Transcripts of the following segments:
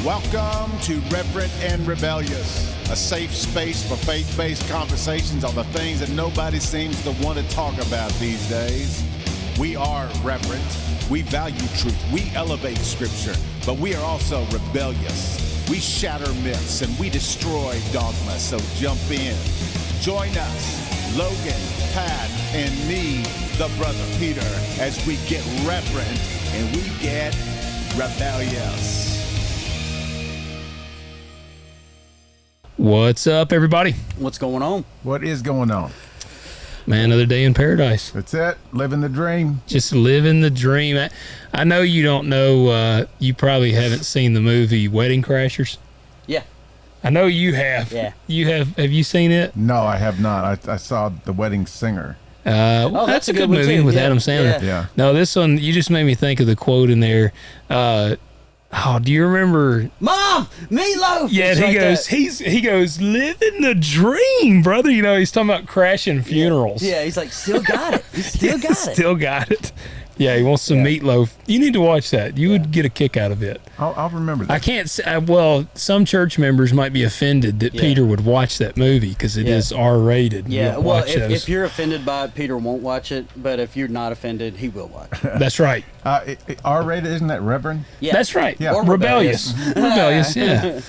Welcome to Reverent and Rebellious, a safe space for faith-based conversations on the things that nobody seems to want to talk about these days. We are reverent, we value truth, we elevate scripture, but we are also rebellious. We shatter myths and we destroy dogma, so jump in. Join us, Logan, Pat, and me, the brother Peter, as we get reverent and we get rebellious. What's up, everybody? What's going on? What is going on? Man, another day in paradise. That's it. Living the dream. Just living the dream. I know you don't know, you probably haven't seen the movie Wedding Crashers. Yeah. I know you have. Yeah. You have you seen it? No, I have not. I saw The Wedding Singer. Well, that's a good movie with Adam Sandler. Yeah. No, this one, you just made me think of the quote in there. Do you remember? Mom, meatloaf. Yeah, he goes, living the dream, brother. You know, he's talking about crashing funerals. Yeah, he's like, still got it. He still got it. Still got it. Yeah, he wants some meatloaf. You need to watch that. You would get a kick out of it. I'll remember that. I can't say, well, some church members might be offended that Peter would watch that movie because it is R-rated. Yeah, well, if you're offended by it, Peter won't watch it, but if you're not offended, he will watch it. That's right. R-rated, isn't that Reverend? Yeah. That's right. Yeah. Or rebellious. Rebellious, yeah.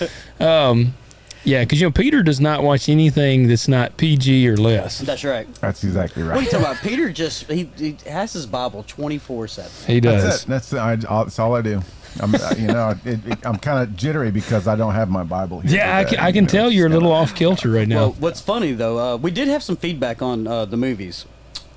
Yeah, because, Peter does not watch anything that's not PG or less. That's right. That's exactly right. What are you talking about? Peter he has his Bible 24/7. He does. That's all I do. I'm kind of jittery because I don't have my Bible here. Yeah, I can tell you're a little off kilter right now. Well, what's funny, though, we did have some feedback on the movies.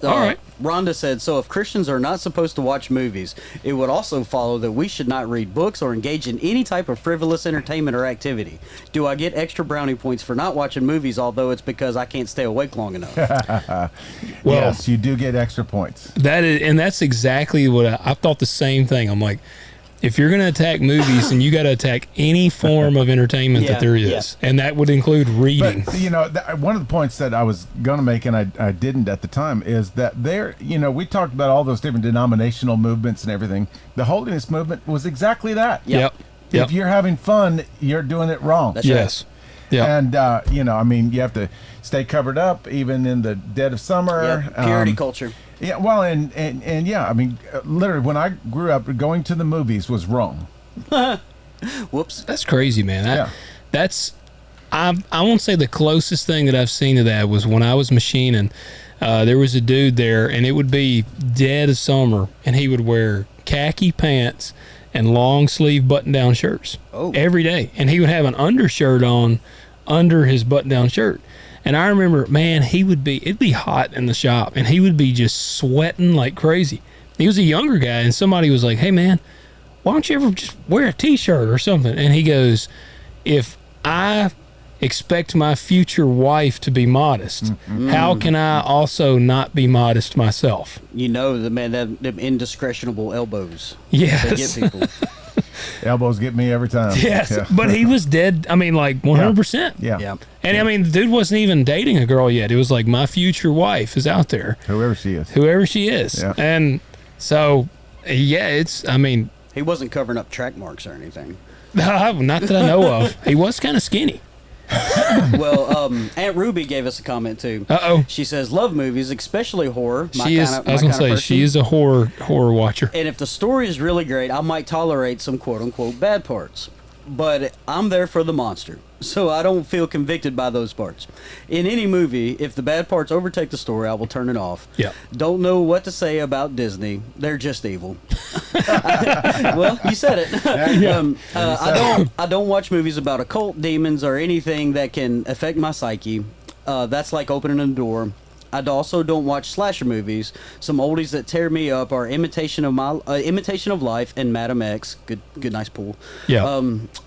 All right. Rhonda said, so if Christians are not supposed to watch movies, it would also follow that we should not read books or engage in any type of frivolous entertainment or activity. Do I get extra brownie points for not watching movies, although it's because I can't stay awake long enough? Well, yes, you do get extra points. That's exactly what I thought the same thing. I'm like, if you're going to attack movies, then you got to attack any form of entertainment that there is. And that would include reading. But, one of the points that I was going to make, and I didn't at the time, is that we talked about all those different denominational movements and everything. The holiness movement was exactly that. Yep. If you're having fun, you're doing it wrong. That's yes. Right. Yeah. And, you have to stay covered up even in the dead of summer. Yep. Purity culture. Yeah, well, and literally, when I grew up, going to the movies was wrong. Whoops. That's crazy, man. I won't say the closest thing that I've seen to that was when I was machining. There was a dude there, and it would be dead of summer, and he would wear khaki pants and long sleeve button-down shirts every day. And he would have an undershirt on under his button-down shirt. And I remember, man, it'd be hot in the shop, and he would be just sweating like crazy. He was a younger guy, and somebody was like, hey, man, why don't you ever just wear a T-shirt or something? And he goes, if I expect my future wife to be modest, how can I also not be modest myself? Them indiscretionable elbows. Yes. They get people. Elbows get me every time. Yes, Yeah. but he was dead, 100%. Yeah. And, the dude wasn't even dating a girl yet. It was like, my future wife is out there. Whoever she is. Yeah. Yeah. And so, He wasn't covering up track marks or anything. not that I know of. He was kind of skinny. Well, Aunt Ruby gave us a comment too. Uh-oh. She says, love movies, especially horror. She is a horror watcher. And if the story is really great, I might tolerate some quote-unquote bad parts. But I'm there for the monster, so I don't feel convicted by those parts. In any movie, if the bad parts overtake the story, I will turn it off. Yeah. Don't know what to say about Disney. They're just evil. Well, you said it. I don't watch movies about occult, demons, or anything that can affect my psyche. That's like opening a door. I also don't watch slasher movies. Some oldies that tear me up are Imitation of Life and Madam X. Good, nice pool. Yeah.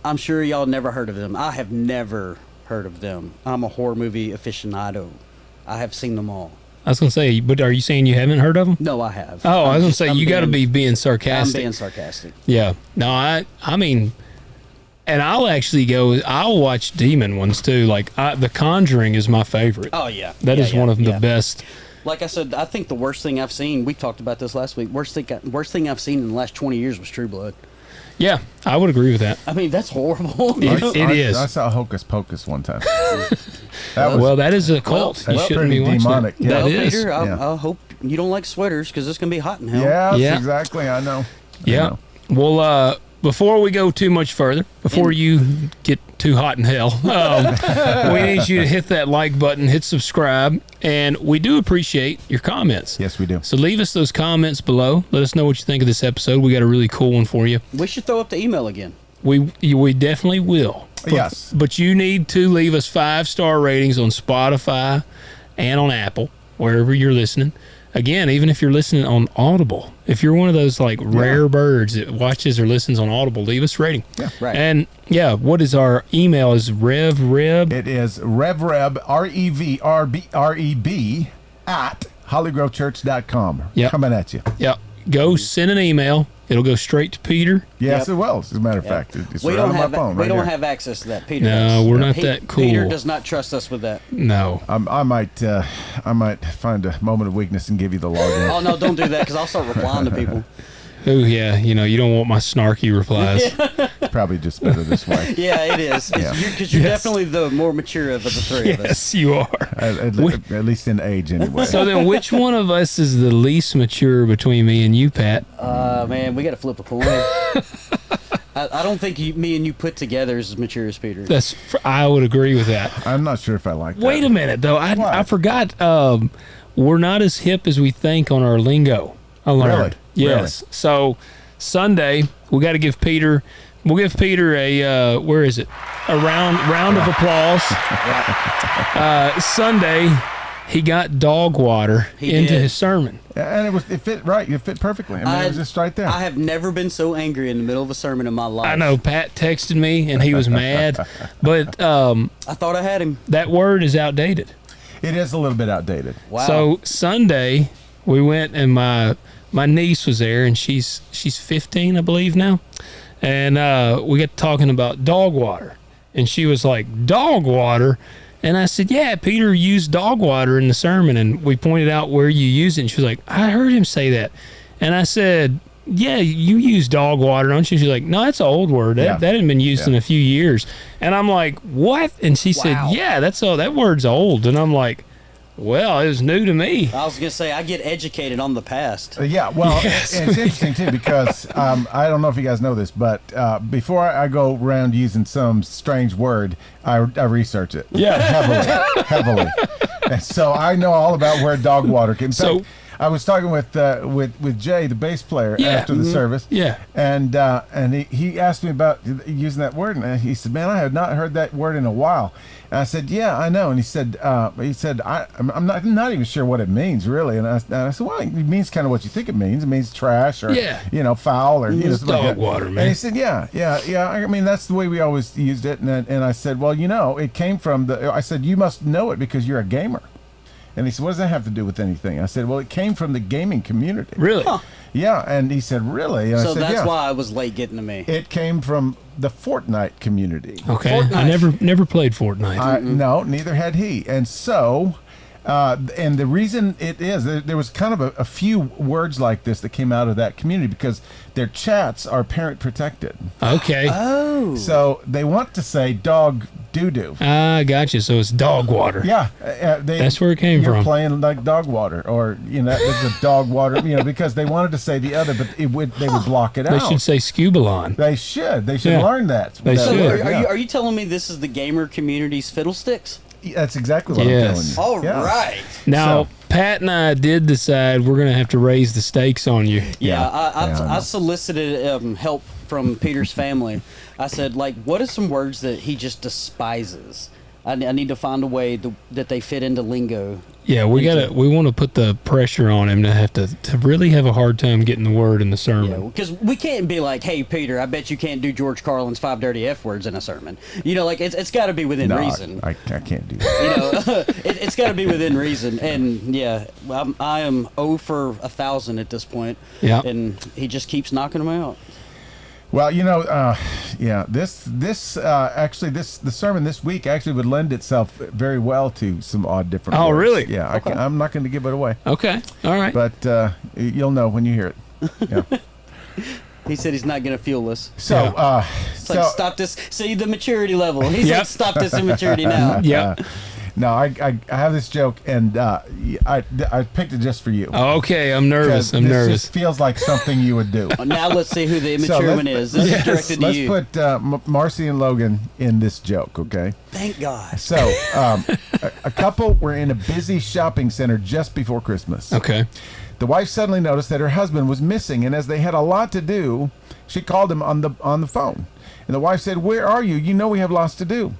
I'm sure y'all never heard of them. I have never heard of them. I'm a horror movie aficionado. I have seen them all. I was going to say, but are you saying you haven't heard of them? No, I have. Oh, I was going to say, you got to be being sarcastic. I'm being sarcastic. Yeah. No, I mean... And I'll watch demon ones too. Like The Conjuring is my favorite. Oh yeah, that is one of the best. Like I said, I think the worst thing I've seen. We talked about this last week. Worst thing I've seen in the last 20 years was True Blood. Yeah, I would agree with that. I mean, that's horrible. It is. I saw Hocus Pocus one time. That is a cult. You shouldn't be watching demonic. it. Yeah. That Well, is. Peter, Yeah. I hope you don't like sweaters because it's going to be hot in hell. Yes, Yeah. exactly. I know. Yeah. Well, before we go too much further, before you get too hot in hell, we need you to hit that like button, hit subscribe, and we do appreciate your comments. Yes, we do. So leave us those comments below. Let us know what you think of this episode. We got a really cool one for you. We should throw up the email again. We definitely will. Yes. But you need to leave us 5-star ratings on Spotify and on Apple, wherever you're listening. Again, even if you're listening on Audible, if you're one of those like rare birds that watches or listens on Audible, leave us a rating. Yeah. Right. And what is our email? Is REV? It is REVREB, REVREB, at hollygrovechurch.com. Yep. Coming at you. Yeah. Go send an email. It'll go straight to Peter. Yes, Yep. it will. As a matter of fact, it's We right don't on my have phone. we right don't here. have access to that. Peter No, does. we're not that cool. Peter does not trust us with that. No. I might find a moment of weakness and give you the login. Oh no, don't do that because I'll start replying to people. Oh, yeah. You don't want my snarky replies. Probably just better this way. Yeah, it is. Yeah. Because you're definitely the more mature of the three of us. Yes, you are. At least in age, anyway. So then which one of us is the least mature between me and you, Pat? Man, we got to flip a coin. I don't think me and you put together is as mature as Peter. I would agree with that. I'm not sure if I like that. Wait a minute, though. I What? forgot. We're not as hip as we think on our lingo. I learned. Really? Yes. Really? So Sunday, we got to give Peter. We'll give Peter a where is it? A round of applause. Sunday, he got dog water He into did. his sermon. And it fit right. It fit perfectly. I mean, it was just right there. I have never been so angry in the middle of a sermon in my life. I know Pat texted me and he was mad, but I thought I had him. that word is outdated. It is a little bit outdated. Wow. So Sunday we went and my niece was there and she's 15, I believe now, and we got talking about dog water, and she was like, dog water? And I said, yeah, Peter used dog water in the sermon, and we pointed out where you use it, and she was like, I heard him say that. And I said, yeah, you use dog water, don't you? She's like, no, that's an old word. That hadn't been used in a few years. And I'm like, what? And she said, yeah, that word's old. And I'm like, well, it was new to me. I was going to say, I get educated on the past. Yeah, well, Yes. it's interesting too because I don't know if you guys know this, but before I go around using some strange word, I research it. Yeah. heavily. And so I know all about where dog water came. So- I was talking with Jay, the bass player, Yeah. after the service. Yeah. And he asked me about using that word, and he said, "Man, I have not heard that word in a while." And I said, "Yeah, I know." And he said, "I'm not even sure what it means really." And I said, "Well, it means kind of what you think it means. It means trash or foul or It's stuff like dog that." water, man. And he said, "Yeah. I mean, that's the way we always used it." And I said, "Well, it came from I said, "You must know it because you're a gamer." And he said, "What does that have to do with anything?" I said, "Well, it came from the gaming community." Really? Huh. Yeah, and he said, "Really?" And I So said, that's "Yeah." why I was late getting to me. It came from the Fortnite community. Okay. I Fortnite. never played Fortnite. No, neither had he. And so, and the reason it is, there was kind of a few words like this that came out of that community because their chats are parent protected. Okay. Oh. So they want to say dog doo-doo. I got you. So it's dog water. Yeah, That's where it came you're from. playing like dog water, or it's a dog water, because they wanted to say the other, but they would block it They out. should say scuba line. They should Yeah. learn that. They That So should. word, are you telling me this is the gamer community's fiddlesticks? That's exactly what Yes. I'm telling you. All Yeah. right. Now, So- Pat and I did decide we're going to have to raise the stakes on you. Yeah, I know. I solicited help from Peter's family. I said, what are some words that he just despises? I need to find a way that they fit into lingo. Yeah, we want to put the pressure on him to have to really have a hard time getting the word in the sermon. Because we can't be like, hey, Peter, I bet you can't do George Carlin's 5 dirty F words in a sermon. It's got to be within No, reason. I can't do that. It's got to be within reason. And yeah, I am 0 for 1,000 at this point. Yeah. And he just keeps knocking them out. Well, the sermon this week actually would lend itself very well to some odd different Oh, words. really? Yeah, I'm not going to give it away, Okay. All right. but you'll know when you hear it. Yeah. He said he's not going to fuel us. So, It's like, stop this. See the maturity level. He's Yep. like, stop this immaturity now. Yeah. no, I have this joke, and I picked it just for you. Okay, I'm nervous. I'm this nervous. just feels like something you would do. Now let's see who the immature one is. This is directed to Let's you. put Marcy and Logan in this joke, okay? Thank God. So, a couple were in a busy shopping center just before Christmas. Okay. The wife suddenly noticed that her husband was missing, and as they had a lot to do, she called him on the phone. And the wife said, "Where are you? You know we have lots to do."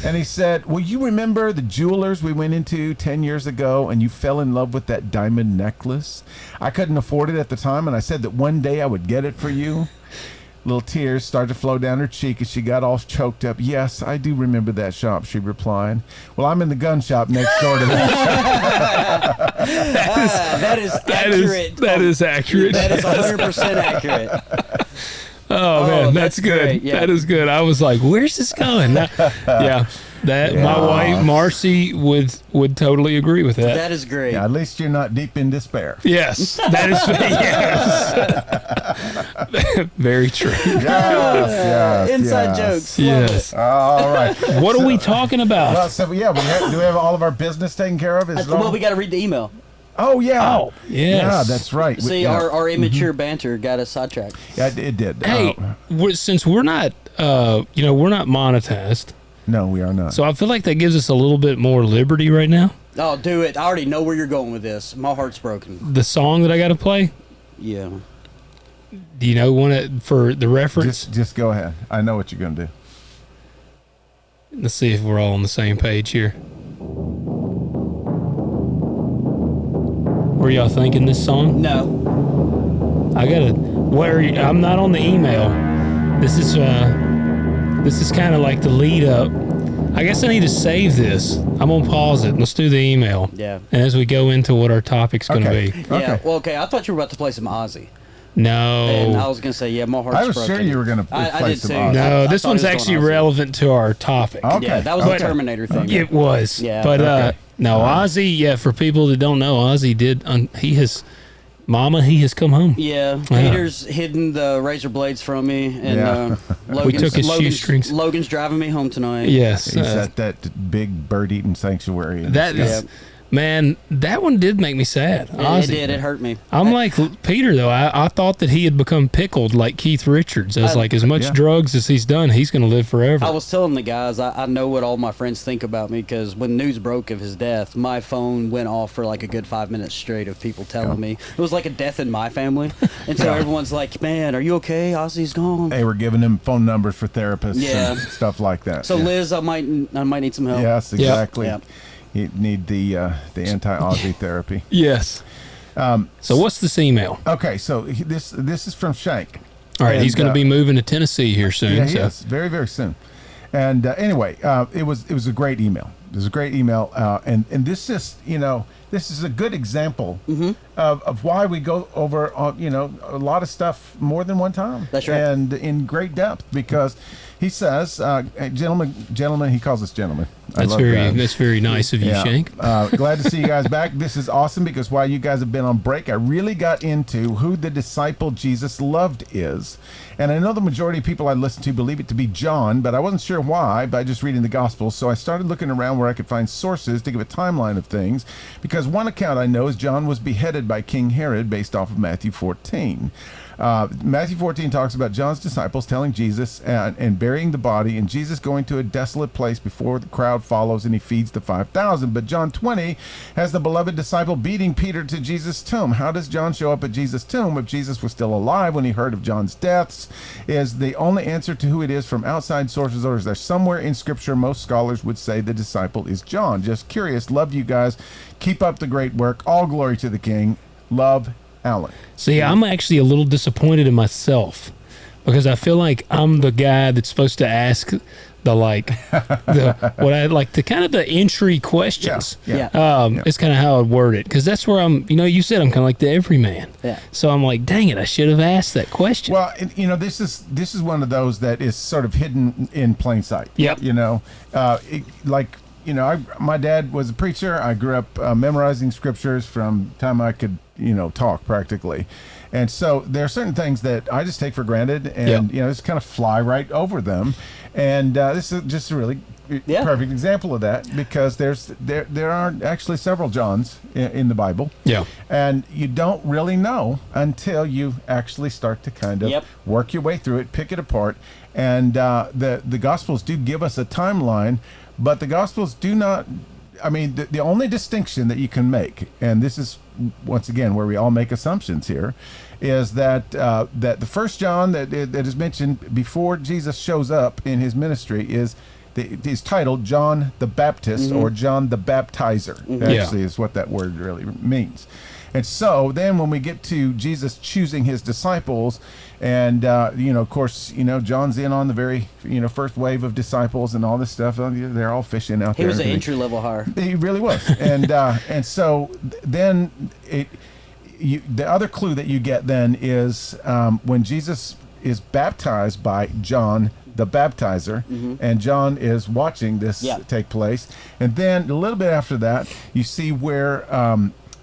And he said, "Well, you remember the jewelers we went into 10 years ago, and you fell in love with that diamond necklace? I couldn't afford it at the time, and I said that one day I would get it for you." Little tears started to flow down her cheek as she got all choked up. "Yes, I do remember that shop," she replied. "Well, I'm in the gun shop next door to that." That is accurate. That is accurate. That is 100% accurate. Oh man, that's good. great, yeah. That is good. I was like, "Where's this going?" My wife Marcy would totally agree with that. That is great. Yeah, at least you're not deep in despair. Yes, that is yes. Very true. Yes, Inside yes. jokes. Yes. All right. What are we talking about? Well, so yeah, do we have all of our business taken care of? Is it Well, all- we got to read the email. Oh yeah. Oh, yes. Yeah, that's right. See, Yeah. our immature banter got us sidetracked. Yeah, it did. Hey, since we're not, we're not monetized, No, we are not. so I feel like that gives us a little bit more liberty right now. Oh, do it. I already know where you're going with this. My heart's broken. The song that I got to play, Yeah. do you know for the reference? just go ahead. I know what you're gonna do. Let's see if we're all on the same page here. Were y'all thinking this song? No. I'm not on the email. This is kind of like the lead up. I guess I need to save this. I'm gonna pause it. Let's do the email. Yeah. And as we go into what our topic's gonna Okay. be. Yeah. Okay. Well, okay. I thought you were about to play some Ozzy. No. And I was going to say, yeah, my heart's I was broken. sure you were gonna I play did some too. Ozzy. No, I this thought one's it was actually going Ozzy. relevant to our topic. Okay. Yeah, that was Okay. the Terminator thing. It was. Yeah. But Okay. no, Ozzy, yeah, for people that don't know, Ozzy he has come home. Yeah, Peter's hidden the razor blades from me, and Yeah. We took his shoestrings. Logan's driving me home tonight. Yes. He's at that big bird-eating sanctuary. That is, man, that one did make me sad. It Ozzy. did. It hurt me. I'm like Peter though. I thought that he had become pickled like Keith Richards. I was like, as much Yeah. drugs as he's done, he's going to live forever. I was telling the guys, I know what all my friends think about me because when news broke of his death, my phone went off for like a good 5 minutes straight of people telling me it was like a death in my family, and so everyone's like, "Man, are you okay? Ozzy's gone." They were giving him phone numbers for therapists Yeah. and stuff like that. So Yeah. Liz, I might need some help. Yes, exactly. Yeah. You need the anti-Ozzy therapy. yes. So what's this email? Okay, so this is from Shank. All right, And, he's going to be moving to Tennessee here soon. Yeah, so. yes, very, very soon. And anyway, it was a great email. It was a great email, and this is this is a good example of why we go over a lot of stuff more than one time. That's right. And in great depth because he says, gentlemen, he calls us gentlemen. I That's love very that. that's very nice of you, Yeah. Shank. Glad to see you guys back. This is awesome because while you guys have been on break, I really got into who the disciple Jesus loved is. And I know the majority of people I listen to believe it to be John, but I wasn't sure why by just reading the Gospels. So I started looking around where I could find sources to give a timeline of things because one account I know is John was beheaded by King Herod based off of Matthew 14. Matthew 14 talks about John's disciples telling Jesus and burying the body, and Jesus going to a desolate place before the crowd follows and he feeds the 5,000. But John 20 has the beloved disciple beating Peter to Jesus' tomb. How does John show up at Jesus' tomb if Jesus was still alive when he heard of John's deaths? Is the only answer to who it is from outside sources, or is there somewhere in Scripture most scholars would say the disciple is John? Just curious. Love you guys. Keep up the great work. All glory to the King. Love, Alan. See, I'm actually a little disappointed in myself because I feel like I'm the guy that's supposed to ask the kind of the entry questions. Yeah. It's kind of how I word it because that's where I'm. You said I'm kind of like the everyman. Yeah. So I'm like, dang it, I should have asked that question. Well, this is one of those that is sort of hidden in plain sight. Yep. my dad was a preacher. I grew up memorizing scriptures from the time I could, talk practically. And so there are certain things that I just take for granted and, just kind of fly right over them. And this is just a really perfect example of that, because there are actually several Johns in the Bible. Yeah. And you don't really know until you actually start to kind of work your way through it, pick it apart. And the Gospels do give us a timeline, but the Gospels do not. I mean, the only distinction that you can make, and this is once again where we all make assumptions here, is that that the first John that is mentioned before Jesus shows up in his ministry is titled John the Baptist or John the Baptizer. Actually, is what that word really means. And so then when we get to Jesus choosing his disciples, and, of course, John's in on the very, first wave of disciples and all this stuff. They're all fishing out there. He was an entry-level hire. He really was. And so then the other clue that you get then is when Jesus is baptized by John the Baptizer, and John is watching this take place. And then a little bit after that, you see where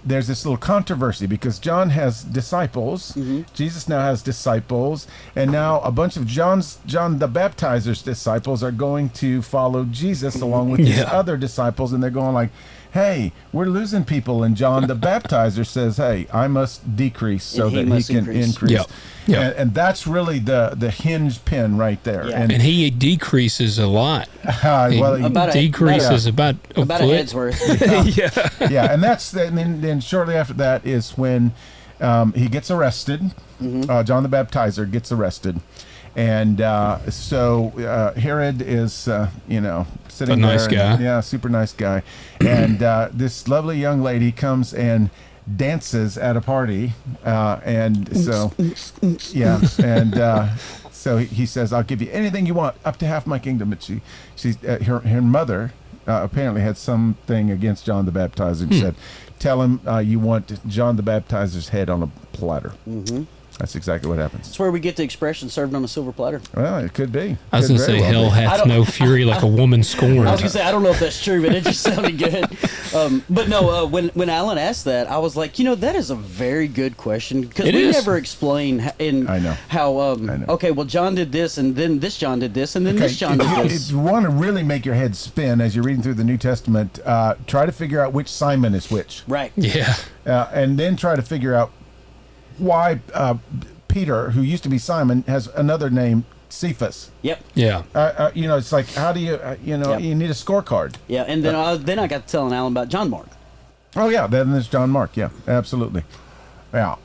there's this little controversy, because John has disciples. Jesus now has disciples, and now a bunch of John the Baptizer's disciples are going to follow Jesus along with these other disciples, and they're going like, hey, we're losing people. And John the Baptizer says, hey, I must decrease so that he can increase. And that's really the hinge pin right there. And he decreases a lot. He decreases about a foot. Head's worth. And then shortly after that is when he gets arrested. John the Baptizer gets arrested. And so Herod is, sitting a nice there. guy. Super nice guy. And this lovely young lady comes and dances at a party. And so, so he says, I'll give you anything you want, up to half my kingdom. And her mother apparently had something against John the Baptizer and said, tell him you want John the Baptizer's head on a platter. That's exactly what happens. That's where we get the expression served on a silver platter. Well, it could be. I was going to say, hell hath no fury like a woman scorned. I was going to say, I don't know if that's true, but it just sounded good. But no, when Alan asked that, I was like, that is a very good question, because we never explain how, okay, well, John did this, and then this John did this, and then this John did this. If you want to really make your head spin as you're reading through the New Testament, try to figure out which Simon is which. Right. Yeah. And then try to figure out why Peter, who used to be Simon, has another name, Cephas. Yep. Yeah. It's like, how do you, you need a scorecard. Yeah, and then I got to telling Alan about John Mark. Oh, yeah, then there's John Mark. Yeah, absolutely. Yeah.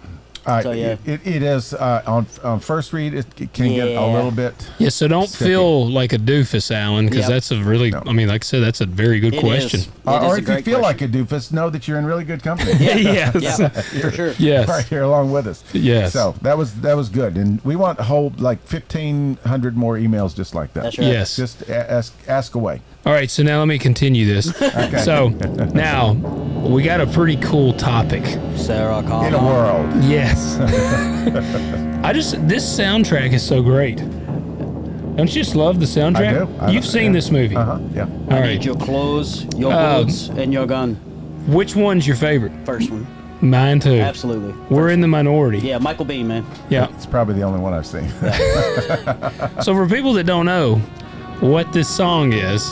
It is on first read. It can get a little bit. Yeah, so don't sticky. feel like a doofus, Alan, because that's a really. I mean, like I said, that's a very good question. Or if you feel like a doofus, know that you're in really good company. Yes. For sure. Yes. Right here along with us. Yes. So that was good, and we want a whole 1,500 more emails just like that. That's right. Yes. Just ask away. All right, so now let me continue this. Okay. So now we got a pretty cool topic. Sarah Connor. In a world. Yes. This soundtrack is so great. Don't you just love the soundtrack? I do. You've seen this movie. Yeah. All I right. need your clothes, your boots, and your gun. Which one's your favorite? First one. Mine too. Absolutely. We're in the minority. Yeah, Michael Biehn, man. Yeah. It's probably the only one I've seen. So for people that don't know what this song is,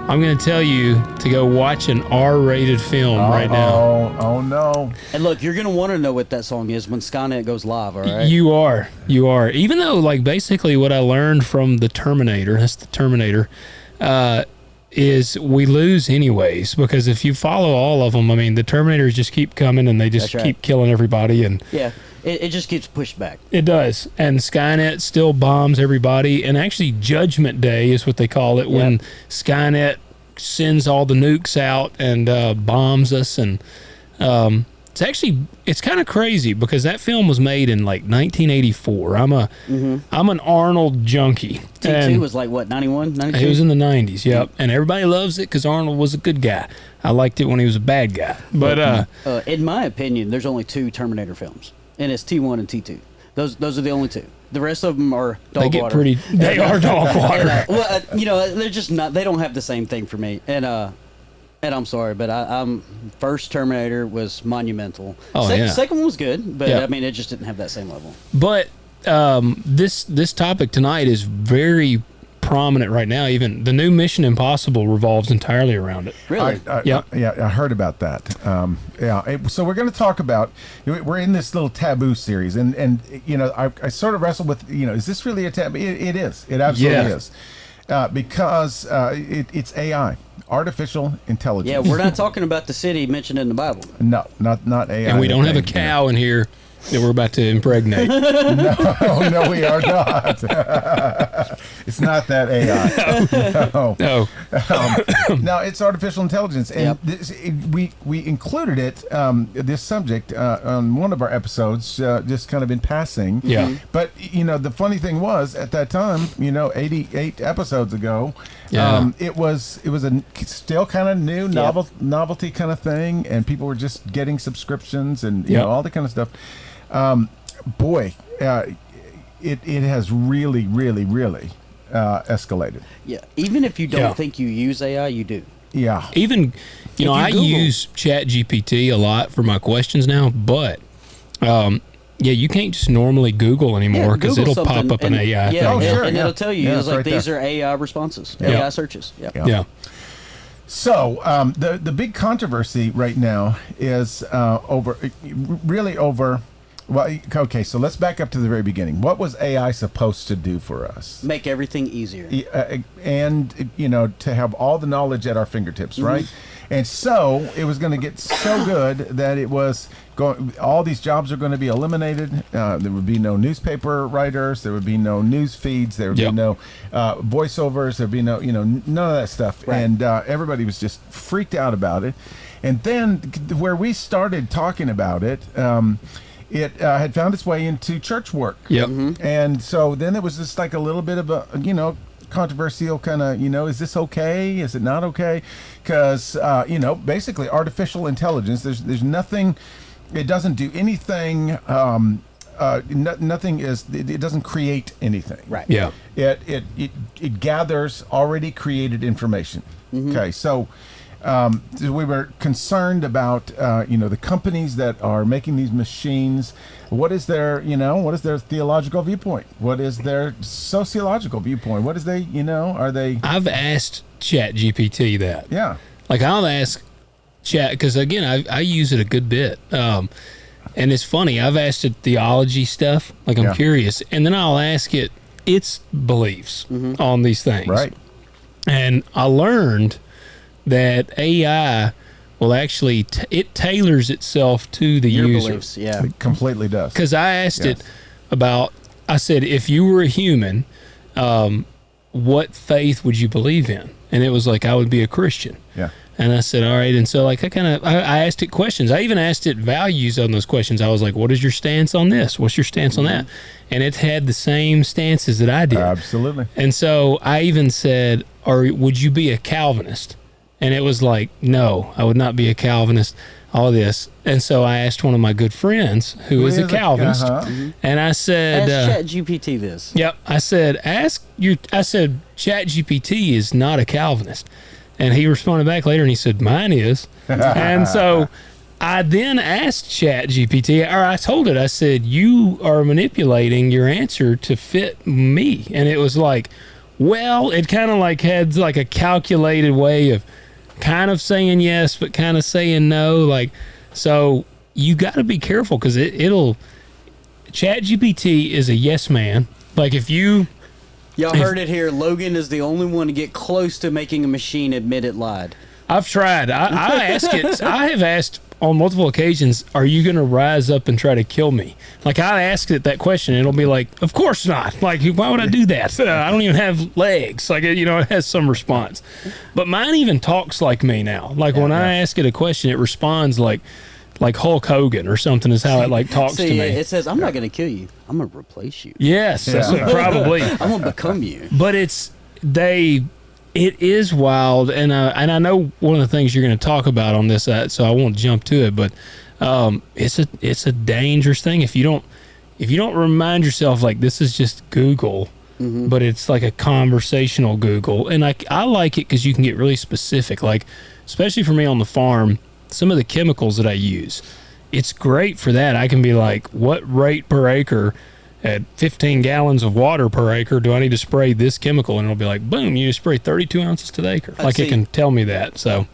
I'm going to tell you to go watch an R-rated film right now. Oh no. And look, you're going to want to know what that song is when Skynet goes live, all right? You are. Even though, basically what I learned from the Terminator, is we lose anyways, because if you follow all of them, I mean, the Terminators just keep coming and they just keep killing everybody. And yeah, it just gets pushed back. It does. And Skynet still bombs everybody. And actually, Judgment Day is what they call it, when Skynet sends all the nukes out and bombs us. And it's kind of crazy, because that film was made in 1984. I'm an Arnold junkie. T2 was 91, 92? It was in the 90s, yep. And everybody loves it because Arnold was a good guy. I liked it when he was a bad guy. But in my opinion, there's only two Terminator films, and it's T1 and T2. Those are the only two. The rest of them are dog They get water. pretty. They are dog water. They're just not. They don't have the same thing for me. And I'm sorry, but I'm first Terminator was monumental. Oh, yeah. Second one was good, but Yeah. I mean, it just didn't have that same level. But this topic tonight is very prominent right now. Even the new Mission Impossible revolves entirely around it. Really? I heard about that. So we're going to talk about. We're in this little taboo series, and I sort of wrestle with is this really a taboo? It is. It absolutely is. Because it's AI, artificial intelligence. Yeah, we're not talking about the city mentioned in the Bible. No, not AI. And we don't have a cow in here that we're about to impregnate. No, we are not. It's not that AI. No. No, it's artificial intelligence, and we included it, this subject, on one of our episodes, just kind of in passing. Yeah. But the funny thing was, at that time, 88 episodes ago, it was still kind of new, novelty kind of thing, and people were just getting subscriptions and all that kind of stuff. It has really, really, really escalated. Yeah, even if you don't think you use AI, you do. Yeah. Even, I use ChatGPT a lot for my questions now, but you can't just normally Google anymore because it'll pop up an AI thing. And it'll tell you, it's like these are AI responses, AI searches. Yeah. So the big controversy right now is over. Well, okay, so let's back up to the very beginning. What was AI supposed to do for us? Make everything easier. And, to have all the knowledge at our fingertips, right? And so it was going to get so good that it was going, all these jobs are going to be eliminated. There would be no newspaper writers. There would be no news feeds. There would be no voiceovers. There would be no, none of that stuff. Right. And everybody was just freaked out about it. And then where we started talking about it, it had found its way into church work. Yep. And so then it was just like a little bit of a, controversial kind of, is this okay? Is it not okay? Because, basically artificial intelligence, there's nothing, it doesn't do anything, nothing is, it doesn't create anything. Right. Yeah. It gathers already created information. Okay. So, we were concerned about, the companies that are making these machines. What is their theological viewpoint? What is their sociological viewpoint? What is they, are they? I've asked ChatGPT that. Yeah. Like I'll ask Chat, because again, I use it a good bit. And it's funny, I've asked it theology stuff, like I'm curious, and then I'll ask it its beliefs on these things. Right. And I learned that AI will actually it tailors itself to the Your user. beliefs, yeah. It completely does. Because I asked it about, I said, if you were a human, what faith would you believe in? And it was like, I would be a Christian. Yeah. And I said, all right. And so like I asked it questions. I even asked it values on those questions. I was like, what is your stance on this? What's your stance on that? And it had the same stances that I did. Absolutely. And so I even said, or would you be a Calvinist? And it was like, no, I would not be a Calvinist, all this. And so I asked one of my good friends who is a Calvinist. And I said, ask ChatGPT this. Yep. I said, ChatGPT is not a Calvinist. And he responded back later and he said, mine is. And so I then asked ChatGPT, or I told it, I said, you are manipulating your answer to fit me. And it was like, well, it kind of like had like a calculated way of kind of saying yes, but kind of saying no. Like, so you got to be careful because it'll, ChatGPT is a yes man. Like if you, Y'all heard it here. Logan is the only one to get close to making a machine admit it lied. I've tried. I ask it. I have asked on multiple occasions, are you going to rise up and try to kill me? Like I asked it that question. It'll be like, of course not. Like, why would I do that? I don't even have legs. Like, it has some response. But mine even talks like me now. Like when I ask it a question, it responds like Hulk Hogan or something is how it like talks to me. It says, I'm not going to kill you. I'm going to replace you. Yes, that's what probably. I'm going to become you. But it is wild, and I know one of the things you're going to talk about on this, so I won't jump to it. But it's a dangerous thing if you don't. if you don't remind yourself like this is just Google, but it's like a conversational Google, and I like it because you can get really specific. Like, especially for me on the farm, some of the chemicals that I use, it's great for that. I can be like, what rate per acre at 15 gallons of water per acre do I need to spray this chemical? And it'll be like, boom, you spray 32 ounces to the acre. Like, it can tell me that. So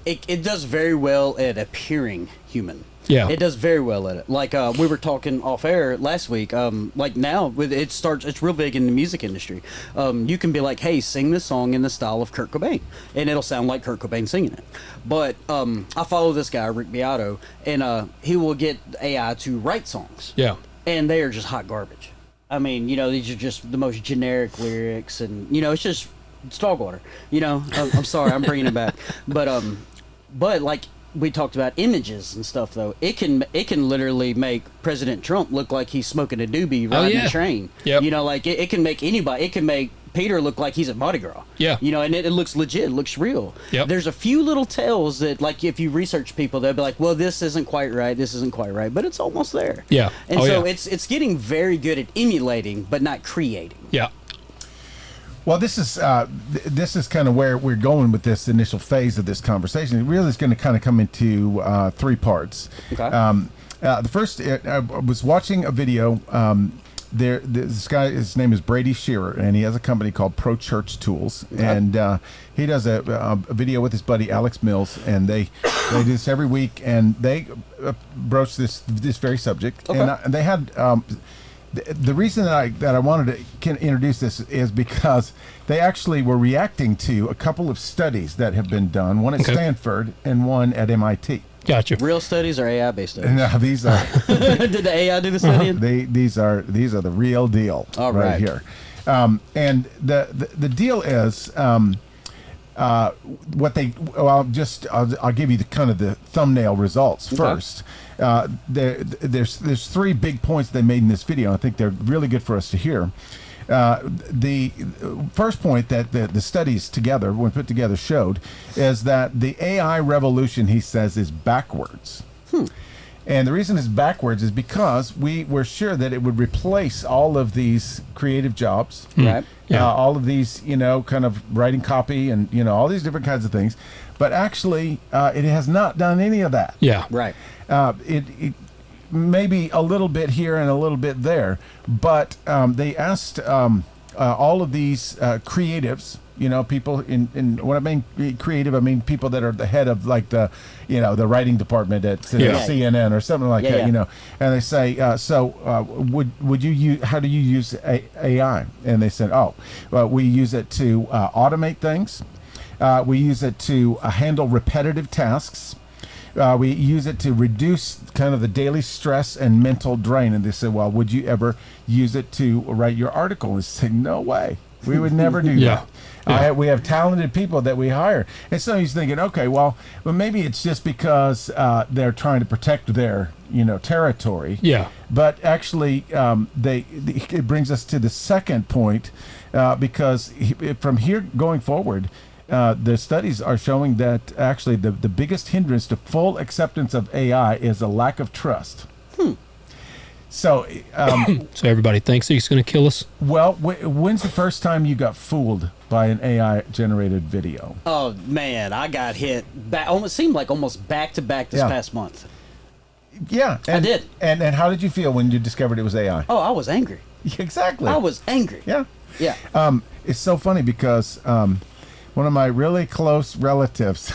it does very well at appearing human. Yeah, it does very well at it. Like we were talking off air last week. Like now, it's real big in the music industry. You can be like, "Hey, sing this song in the style of Kurt Cobain," and it'll sound like Kurt Cobain singing it. But I follow this guy, Rick Beato, and he will get AI to write songs. Yeah, and they are just hot garbage. I mean, these are just the most generic lyrics, and it's dog water. I'm sorry, I'm bringing it back, but like. We talked about images and stuff, though. It can literally make President Trump look like he's smoking a doobie riding a train. Yep. Like it can make anybody. It can make Peter look like he's at Mardi Gras. Yeah. And it looks legit. It looks real. Yep. There's a few little tells that, like, if you research people, they'll be like, well, this isn't quite right. This isn't quite right. But it's almost there. Yeah. And it's getting very good at emulating, but not creating. Yeah. Well, this is kind of where we're going with this initial phase of this conversation. It really is going to kind of come into three parts. Okay. The first, I was watching a video. This guy, his name is Brady Shearer, and he has a company called Pro Church Tools, and he does a video with his buddy Alex Mills, and they do this every week, and they broach this very subject, Okay. and they had. The reason that I wanted to introduce this is because they actually were reacting to a couple of studies that have been done, one at Stanford and one at MIT. Gotcha. Real studies or AI-based studies? No, these are Did the AI do the studying? these are the real deal. All right right. here. And the deal is what they. Well, I'll give you the thumbnail results first. There's three big points they made in this video. I think they're really good for us to hear. The first point that the studies together, when put together, showed is that the AI revolution, he says, is backwards. And the reason it's backwards is because we were sure that it would replace all of these creative jobs, Right. all of these, kind of writing copy and, all these different kinds of things. But actually, it has not done any of that. Yeah. Right. It maybe a little bit here and a little bit there, but they asked all of these creatives, people in when I mean creative, I mean people that are the head of like the writing department at CNN or something like that, and they say, would you use, how do you use AI? And they said, we use it to automate things. We use it to handle repetitive tasks. We use it to reduce kind of the daily stress and mental drain. And they said, well, would you ever use it to write your article? And they said, no way. We would never do that. We have talented people that we hire. And so he's thinking, okay, well maybe it's just because they're trying to protect their, territory. Yeah. But actually, it brings us to the second point, because from here going forward, the studies are showing that actually the biggest hindrance to full acceptance of AI is a lack of trust. So, so everybody thinks he's going to kill us? well, when's the first time you got fooled by an AI-generated video? Oh man, I got hit back. Almost seemed like almost back to back this past month. Yeah, I did. And how did you feel when you discovered it was AI? Oh, I was angry. Exactly. I was angry. Yeah. Yeah. It's so funny because one of my really close relatives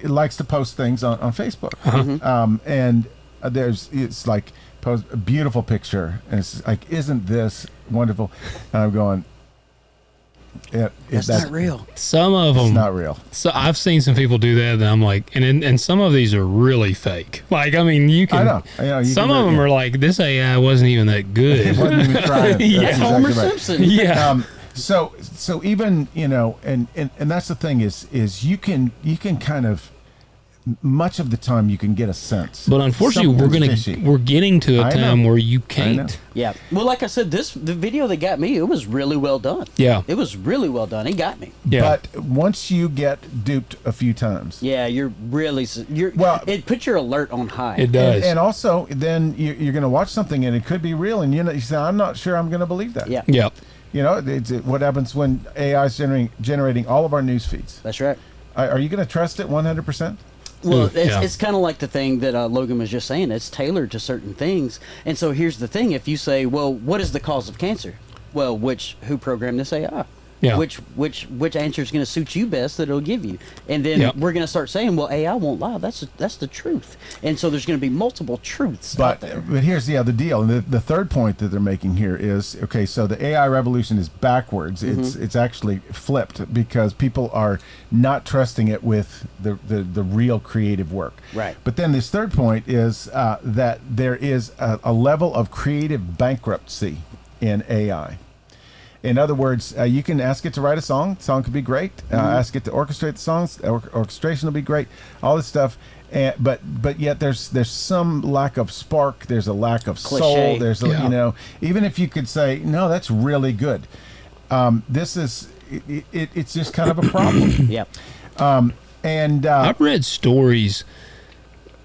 likes to post things on Facebook. And it's like post a beautiful picture, and it's like, isn't this wonderful? And I'm going, That's not real. Some of them. It's not real. So I've seen some people do that, and I'm like, and some of these are really fake. Like, I mean, you can. I know. Some of them are like, this AI wasn't even that good. It wasn't even trying. Yeah. That's Homer exactly right. Simpson. Yeah. So even and that's the thing is you can kind of much of the time you can get a sense. But unfortunately, we're getting to a time where you can't. Yeah. Well, like I said, the video that got me, it was really well done. Yeah. It was really well done. It got me. Yeah. But once you get duped a few times, Yeah, it puts your alert on high. It does. and also then you're going to watch something and it could be real, and you say, I'm not sure I'm going to believe that. Yeah. Yep. It's what happens when AI is generating all of our news feeds. That's right. Are you going to trust it 100%? Well, Yeah. it's kind of like the thing that Logan was just saying. It's tailored to certain things. And so here's the thing. If you say, well, what is the cause of cancer? Well, who programmed this AI? Yeah. Which answer is going to suit you best that it'll give you? And then we're going to start saying, well, AI won't lie. That's the truth. And so there's going to be multiple truths out there. But here's the other deal. And the third point that they're making here is, okay, so the AI revolution is backwards. It's actually flipped because people are not trusting it with the real creative work. Right. But then this third point is that there is a level of creative bankruptcy in AI. In other words, you can ask it to write a song. The song could be great. Ask it to orchestrate the songs. Orchestration will be great. All this stuff. But yet there's some lack of spark. There's a lack of soul. There's even if you could say, no, that's really good. This is it's just kind of a problem. Yeah. I've read stories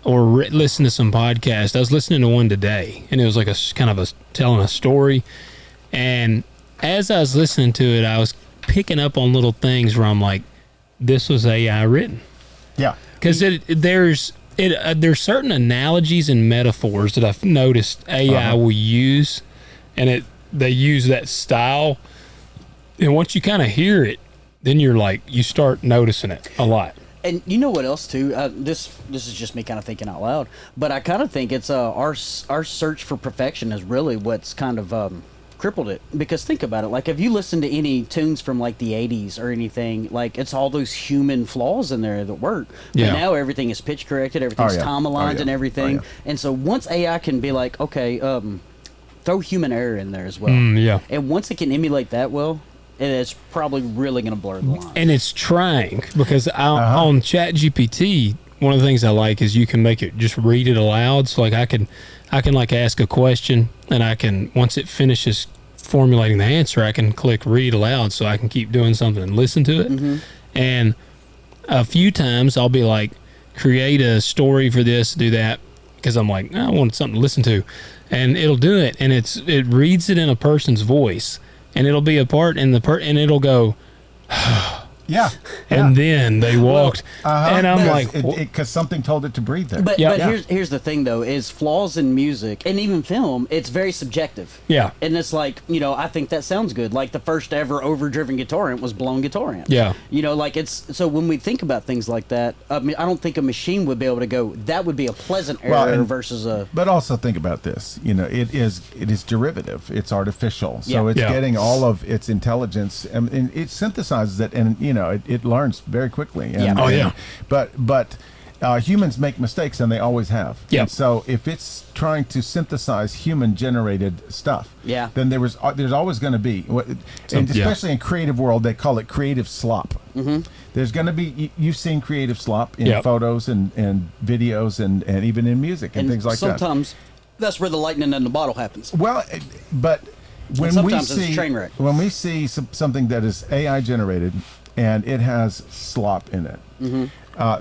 or listened to some podcasts. I was listening to one today, and it was like telling a story. And as I was listening to it, I was picking up on little things where I'm like, this was AI written. Yeah. Because there's certain analogies and metaphors that I've noticed AI will use, and they use that style. And once you kind of hear it, then you start noticing it a lot. And you know what else too? This is just me kind of thinking out loud, but I kind of think it's our search for perfection is really what's kind of crippled it. Because think about it, like if you listen to any tunes from like the 80s or anything, like it's all those human flaws in there that work. Yeah. But now everything is pitch corrected, everything's time aligned and everything. And so once AI can be like, okay, throw human error in there as well. Yeah. And once it can emulate that well, it's probably really going to blur the line. And it's trying, because on ChatGPT, one of the things I like is you can make it just read it aloud. So like I can like ask a question, and I can, once it finishes formulating the answer, I can click read aloud so I can keep doing something and listen to it. And a few times I'll be like, create a story for this, do that, because I'm like, I want something to listen to, and it'll do it, and it reads it in a person's voice, and it'll be a part in and it'll go Yeah. And then they walked, and I'm like, because something told it to breathe there. But here's the thing though: is flaws in music and even film. It's very subjective. Yeah. And it's like, I think that sounds good. Like the first ever overdriven guitar amp was blown guitar amp. Yeah. Like it's so when we think about things like that, I mean, I don't think a machine would be able to go. That would be a pleasant error versus a. But also think about this. It is derivative. It's artificial. So it's Yeah. getting all of its intelligence, and it synthesizes it, and it learns very quickly. And, But humans make mistakes, and they always have. Yeah. And so if it's trying to synthesize human-generated stuff, then there's always going to be, and especially in creative world, they call it creative slop. There's going to be, you've seen creative slop in photos and videos and even in music and things like that. Sometimes that's where the lightning in the bottle happens. Well, but when sometimes it's a train wreck. When we see something that is AI generated and it has slop in it,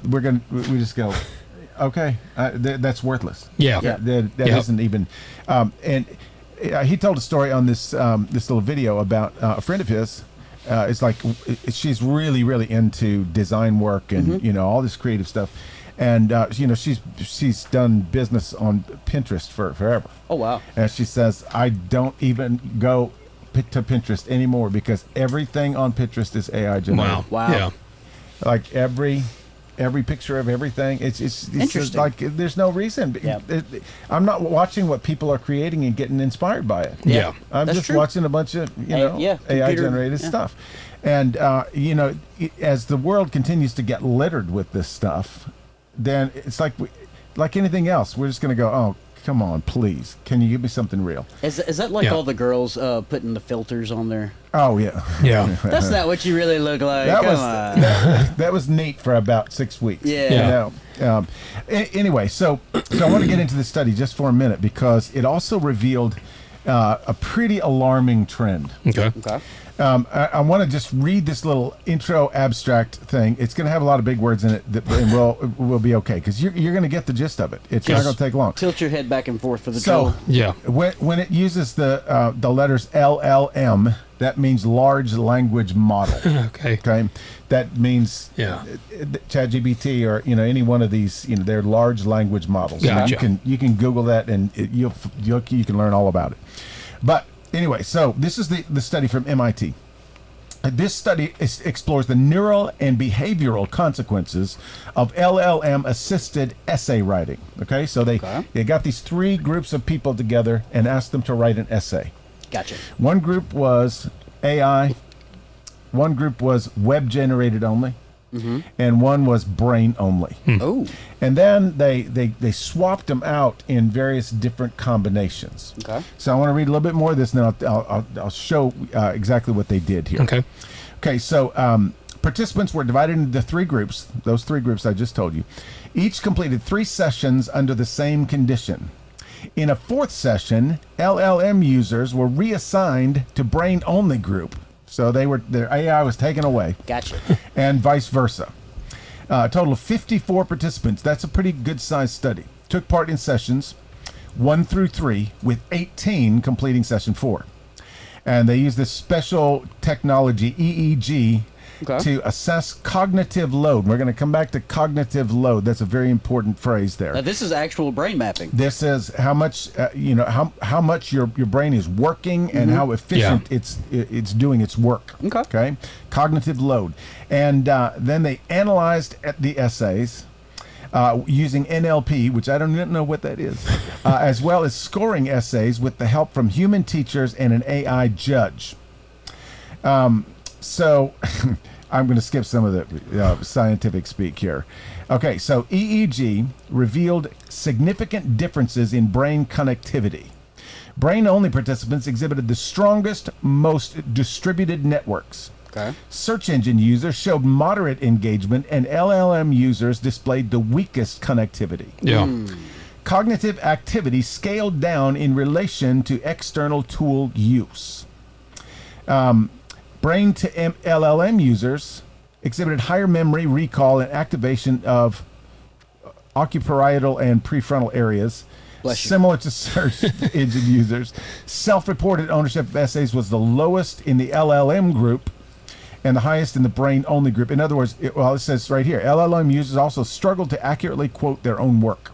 we just go, okay, that's worthless. Yeah. That isn't even. And he told a story on this little video about a friend of his. It's like she's really, really into design work and all this creative stuff. And she's done business on Pinterest for forever. Oh wow! And she says, I don't even go to Pinterest anymore because everything on Pinterest is AI generated. Wow! Yeah. Like every picture of everything, it's interesting. like there's no reason. Yeah. I'm not watching what people are creating and getting inspired by it. Yeah. I'm That's just true. watching a bunch of AI generated stuff. And as the world continues to get littered with this stuff, then it's like anything else. We're just going to go, oh, come on, please. Can you give me something real? Is that like Yeah. all the girls putting the filters on there? Oh, yeah. Yeah. That's not what you really look like. That Come was on. that was neat for about 6 weeks. Yeah. You know? Anyway, so I want to get into the study just for a minute because it also revealed a pretty alarming trend. Okay. Okay. I want to just read this little intro abstract thing. It's going to have a lot of big words in it, and we'll be okay because you're going to get the gist of it. It's not Yes. going to take long. Tilt your head back and forth for the So drill. Yeah. when it uses the letters LLM, that means large language model. Okay. Okay, that means Yeah. ChatGPT or any one of these. They're large language models. Gotcha. You can Google that and you can learn all about it. But anyway, so this is the study from MIT. This study explores the neural and behavioral consequences of LLM-assisted essay writing. Okay, so they got these 3 groups of people together and asked them to write an essay. Gotcha. One group was AI, one group was web-generated only, and one was brain only. Oh. And then they swapped them out in various different combinations. Okay. So I want to read a little bit more of this, and then I'll show exactly what they did here. Okay. Okay, so participants were divided into 3 groups, those 3 groups I just told you. Each completed 3 sessions under the same condition. In a 4th session, LLM users were reassigned to brain-only group. So their AI was taken away. Gotcha. And vice versa. A total of 54 participants. That's a pretty good-sized study. Took part in sessions 1 through 3, with 18 completing session 4. And they used this special technology, EEG, to assess cognitive load. We're going to come back to cognitive load. That's a very important phrase there. Now, this is actual brain mapping. This is how much how much your brain is working and how efficient it's doing its work. Okay, cognitive load, and then they analyzed the essays using NLP, which I don't know what that is, as well as scoring essays with the help from human teachers and an AI judge. So I'm going to skip some of the scientific speak here. Okay, so EEG revealed significant differences in brain connectivity. Brain-only participants exhibited the strongest, most distributed networks. Okay. Search engine users showed moderate engagement, and LLM users displayed the weakest connectivity. Yeah. Cognitive activity scaled down in relation to external tool use. Brain to LLM users exhibited higher memory, recall, and activation of occipital and prefrontal areas, similar to search engine users. Self-reported ownership of essays was the lowest in the LLM group and the highest in the brain-only group. In other words, it says right here, LLM users also struggled to accurately quote their own work.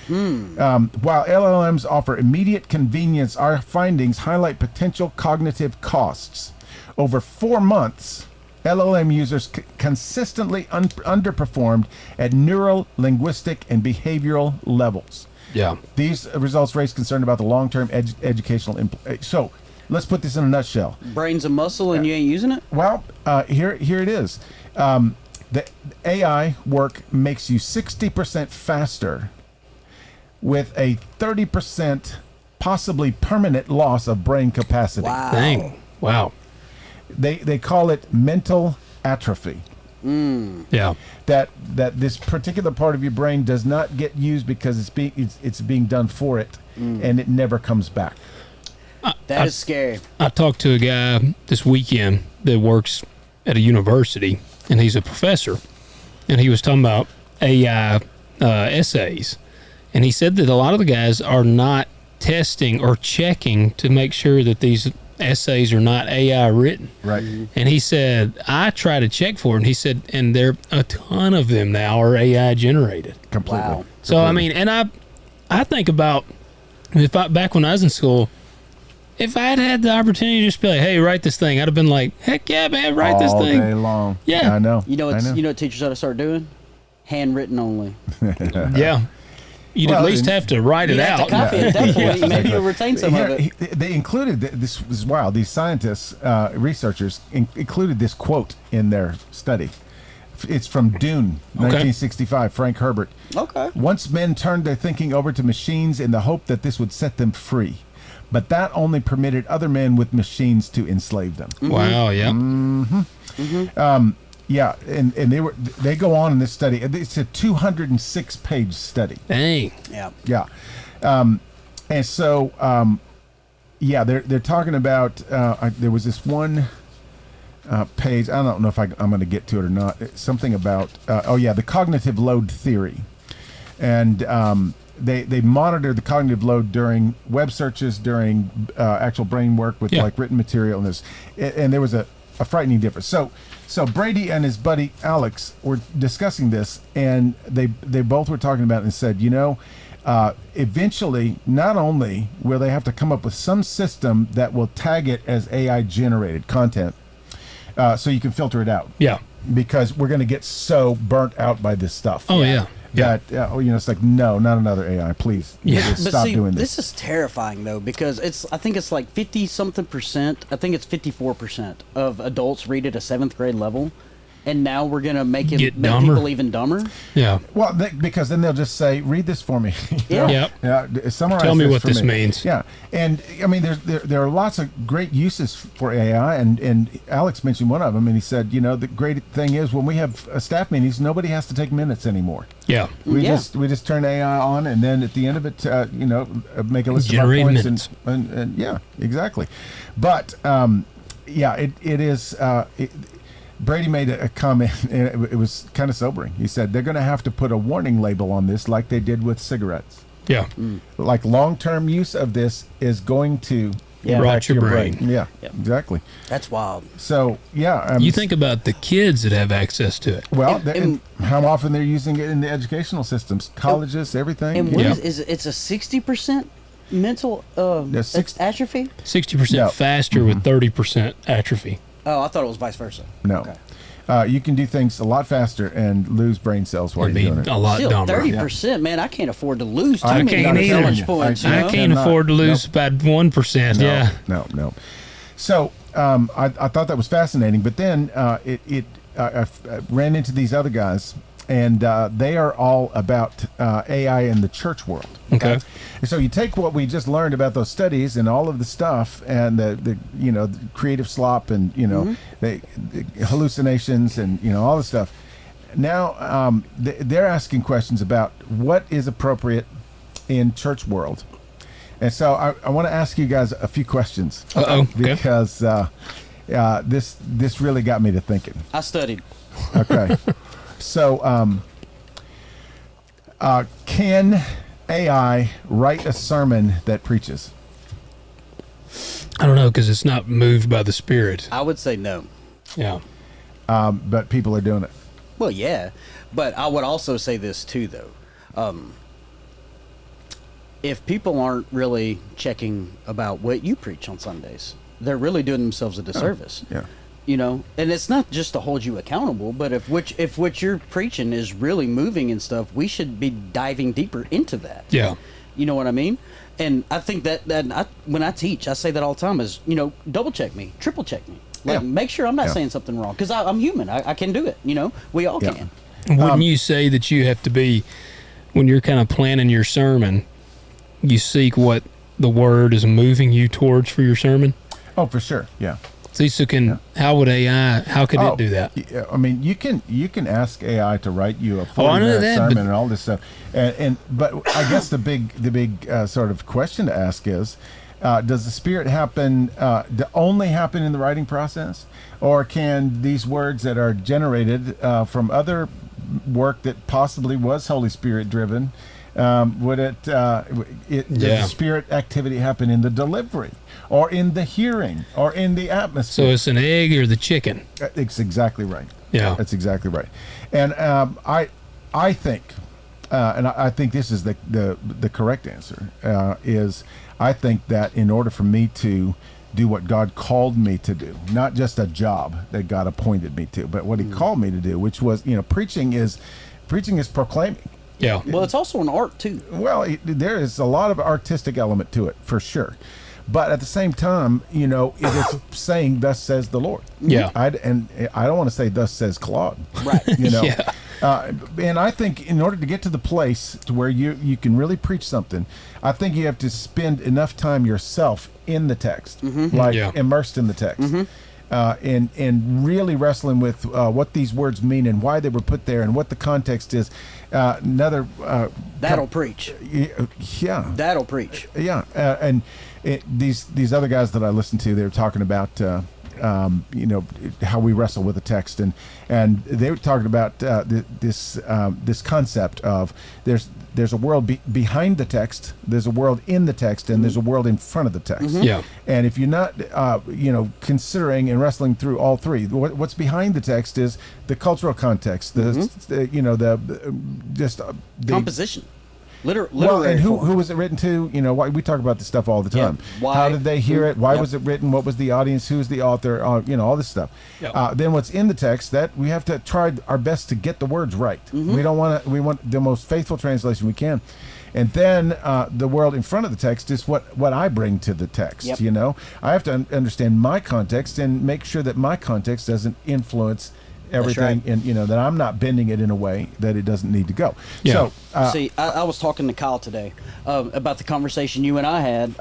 While LLMs offer immediate convenience, our findings highlight potential cognitive costs. Over 4 months, LLM users consistently underperformed at neural, linguistic, and behavioral levels. Yeah. These results raise concern about the long-term educational implications. So let's put this in a nutshell. Brain's a muscle and you ain't using it? Well, here it is. The AI work makes you 60% faster with a 30% possibly permanent loss of brain capacity. Wow. Dang. Wow. They call it mental atrophy. Yeah. That this particular part of your brain does not get used because it's being done for it, and it never comes back. That is scary. I talked to a guy this weekend that works at a university, and he's a professor, and he was talking about AI essays, and he said that a lot of the guys are not testing or checking to make sure that these essays are not AI written. Right. And he said, I try to check for it, and he said, and there a ton of them now are AI generated. Completely. Wow. So I mean, and I think about back when I was in school, if I had the opportunity to just be like, hey, write this thing, I'd have been like, heck yeah, man, write this All thing. day long. Yeah. I know. You know I what teachers ought to start doing? Handwritten only. Yeah. You'd Well, at least have to write it You have out. to copy it at that point. Maybe you'll retain some of Here, it. they included this is wild. These scientists, researchers included this quote in their study It's from Dune, 1965, Frank Herbert. Okay. Once men turned their thinking over to machines in the hope that this would set them free. But that only permitted other men with machines to enslave them. Wow, yeah. Yeah, and they go on in this study. It's a 206-page study. Dang. Yeah. Yeah, and so yeah, they're talking about. There was this one page. I don't know if I'm going to get to it or not. It's something about. The cognitive load theory, and they monitor the cognitive load during web searches, during actual brain work with like written material, and there was a frightening difference. So Brady and his buddy Alex were discussing this, and they both were talking about it and said, eventually, not only will they have to come up with some system that will tag it as AI generated content, so you can filter it out. Yeah. Because we're going to get so burnt out by this stuff. Oh, yeah. That it's like, no, not another AI, please. Just stop doing this. This is terrifying though, because I think it's like 50-something%. I think it's 54% of adults read at a 7th grade level, and now we're gonna make people even dumber. Yeah. Well, because then they'll just say, "Read this for me." Yeah. Summarize. Tell me this what for this me. means. Yeah, and I mean, there are lots of great uses for AI, and Alex mentioned one of them, and he said, the great thing is when we have staff meetings, nobody has to take minutes anymore. Yeah. We just turn AI on, and then at the end of it, make a list Generate of our points, minutes. and yeah, exactly. But it is. Brady made a comment, and it was kind of sobering. He said they're going to have to put a warning label on this, like they did with cigarettes. Yeah. Like long-term use of this is going to rot your brain. Yeah, exactly. That's wild. So you think about the kids that have access to it. Well, and how often they're using it in the educational systems, colleges, everything. And what is it's a 60% mental atrophy? 60% faster with 30% atrophy. Oh, I thought it was vice versa. No. Okay. You can do things a lot faster and lose brain cells while you're doing it. A lot dumber. 30%, man, I can't afford to lose too I many can't either. percentage points. I can't afford to lose about 1%. No. So I thought that was fascinating, but then I ran into these other guys, and they are all about AI in the church world. Okay. So you take what we just learned about those studies and all of the stuff, and the creative slop, and the hallucinations, and all the stuff. Now they're asking questions about what is appropriate in church world, and so I want to ask you guys a few questions. Because this really got me to thinking. I studied. Okay. So, can AI write a sermon that preaches? I don't know, because it's not moved by the Spirit. I would say no. Yeah. But people are doing it. Well, yeah. But I would also say this, too, though. If people aren't really checking about what you preach on Sundays, they're really doing themselves a disservice. Yeah. And it's not just to hold you accountable, but if what you're preaching is really moving and stuff, we should be diving deeper into that. Yeah. You know what I mean? And I think that when I teach, I say that all the time is, double check me, triple check me. Make sure I'm not saying something wrong, because I'm human. I can do it. We all can. Wouldn't you say that you have to be, when you're kind of planning your sermon, you seek what the word is moving you towards for your sermon? Oh, for sure. Yeah. See, so how would AI, how could it do that? Yeah, I mean, you can ask AI to write you a 40-minute sermon and all this stuff, but I guess the big sort of question to ask is, does the Spirit only happen in the writing process, or can these words that are generated from other work that possibly was Holy Spirit driven, does the Spirit activity happen in the delivery, or in the hearing, or in the atmosphere? So it's an egg or the chicken? It's exactly right. Yeah, that's exactly right. And I think, and I think this is the correct answer, is I think that in order for me to do what God called me to do, not just a job that God appointed me to, but what He called me to do, which was, preaching is proclaiming. Yeah. Well, it's also an art too. Well, there is a lot of artistic element to it, for sure. But at the same time, you know, it is saying, "Thus says the Lord." Yeah. I don't want to say, "Thus says Claude." Right. You know. Yeah. And I think in order to get to the place to where you can really preach something, I think you have to spend enough time yourself in the text, like Yeah. immersed in the text, and really wrestling with what these words mean and why they were put there and what the context is. That'll preach. Yeah. That'll preach. Yeah, these other guys that I listen to, they were talking about you know, how we wrestle with the text, and they were talking about this concept of there's a world behind the text, there's a world in the text, and there's a world in front of the text. Yeah. And if you're not you know, considering and wrestling through all three, what's behind the text is the cultural context, the you know, the Composition. well, Literary and who form. was it written to? You know, we talk about this stuff all the time. Why? How did they hear it? Why Yep. was it written? What was the audience? Who's the author? You know, all this stuff. Yep. Then what's in the text, that we have to try our best to get the words right. We don't want to. We want the most faithful translation we can. And then the world in front of the text is what I bring to the text. Yep. You know, I have to understand my context and make sure that my context doesn't influence everything, right. and you know, that I'm not bending it in a way that it doesn't need to go. Yeah. So See, I was talking to Kyle today about the conversation you and I had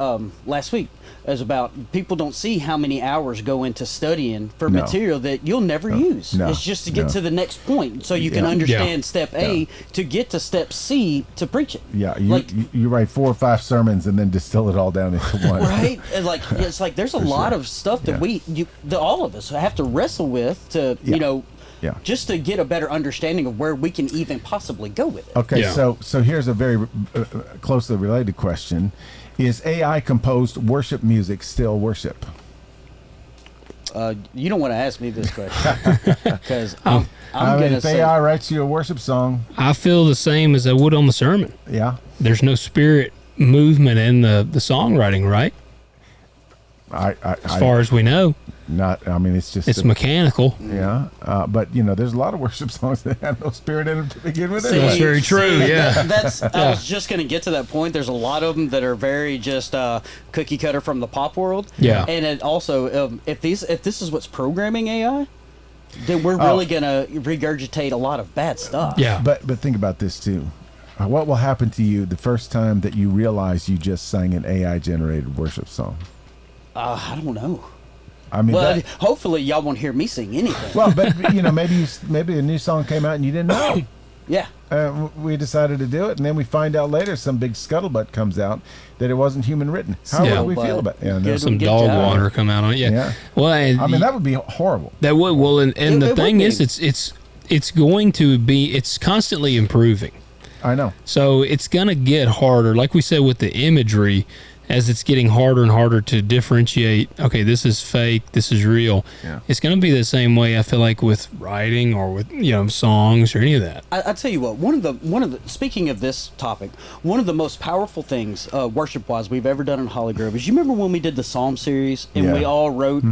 last week. It was about people don't see how many hours go into studying for No. material that you'll never use. No. It's just to get No. to the next point so you can Yeah. understand step A to get to step C to preach it. Yeah, Like, you write 4 or 5 sermons and then distill it all down into one. right? And like it's like there's a lot of stuff that that all of us have to wrestle with to Yeah. you know Yeah. just to get a better understanding of where we can even possibly go with it. Okay, Yeah. so here's a very closely related question: is AI composed worship music still worship? You don't want to ask me this question because I'm I mean, gonna if say AI writes you a worship song, I feel the same as I would on the sermon. yeah, There's no spirit movement in the songwriting, right? As far as we know, not. I mean, it's just it's mechanical. yeah. But you know, there's a lot of worship songs that have no spirit in them to begin with. See, anyway. That's very true, yeah. That's. I was just going to get to that point. There's a lot of them that are very just cookie cutter from the pop world. Yeah. And it also, if this is what's programming AI, then we're really going to regurgitate a lot of bad stuff. Yeah. But think about this too. What will happen to you the first time that you realize you just sang an AI generated worship song? I don't know. I mean, Well, hopefully y'all won't hear me sing anything. well, but you know, maybe a new song came out and you didn't know. Yeah. We decided to do it, and then we find out later some big scuttlebutt comes out that it wasn't human written. How Yeah. would we feel about it? Yeah, no. Good. Some Good dog job. water come out on it. Yeah. Yeah. Well, and I mean, that would be horrible. that would and It the would thing be. is, it's going to be, it's constantly improving. I know. So it's gonna get harder. Like we said with the imagery, as it's getting harder and harder to differentiate, okay, this is fake, this is real. Yeah. It's going to be the same way, I feel like, with writing or with, songs or any of that. I tell you what, one of the speaking of this topic, one of the most powerful things worship wise we've ever done in Holly Grove is, you remember when we did the Psalm series and Yeah. we all wrote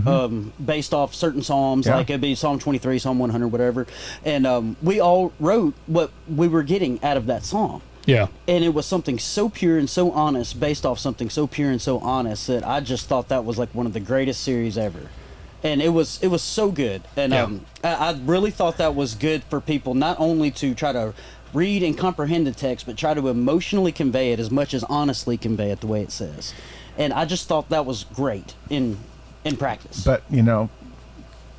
based off certain Psalms, Yeah. like it'd be Psalm 23, Psalm 100, whatever, and we all wrote what we were getting out of that psalm. Yeah. And it was something so pure and so honest, based off something so pure and so honest, that I just thought that was like one of the greatest series ever. And it was so good. And Yeah. I really thought that was good for people, not only to try to read and comprehend the text, but try to emotionally convey it as much as honestly convey it the way it says. And I just thought that was great in practice. But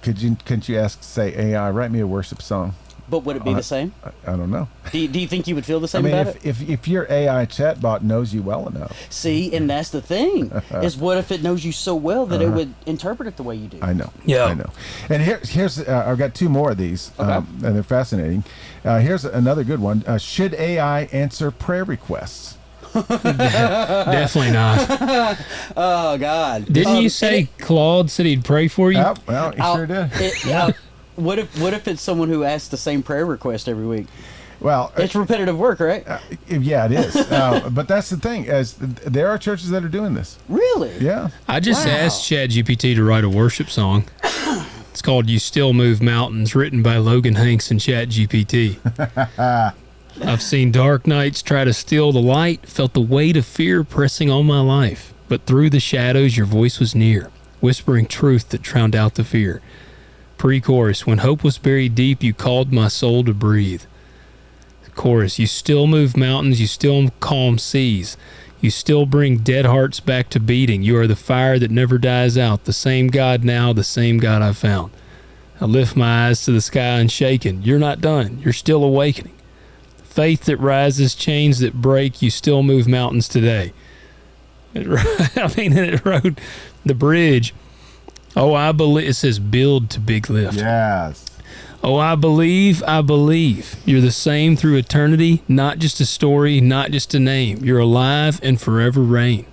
couldn't you say AI, write me a worship song? But would it be the same? I don't know. Do you think you would feel the I same mean, about it? if your AI chatbot knows you well enough, See, and that's the thing, is what if it knows you so well that it would interpret it the way you do? I know. Yeah. I know. And here's I've got 2 more of these, and they're fascinating. Here's another good one. Should AI answer prayer requests? Definitely not. Oh, God. Didn't you say Claude said he'd pray for you? Oh, well, he sure did. What if it's someone who asks the same prayer request every week? Well, It's repetitive work, right? yeah, it is. But that's the thing, as there are churches that are doing this. Really? Yeah. I just Wow. asked ChatGPT to write a worship song. It's called You Still Move Mountains, written by Logan Hanks and ChatGPT. I've seen dark nights try to steal the light, felt the weight of fear pressing on my life. but through the shadows your voice was near, whispering truth that drowned out the fear. Pre-chorus, when hope was buried deep, you called my soul to breathe. Chorus, you still move mountains, you still calm seas. You still bring dead hearts back to beating. You are the fire that never dies out, the same God now, the same God I found. I lift my eyes to the sky unshaken. You're not done. You're still awakening. Faith that rises, chains that break, you still move mountains today. It wrote the bridge. Oh, I believe, it says build to big lift. Yes. Oh, I believe, you're the same through eternity, not just a story, not just a name. You're alive and forever reign.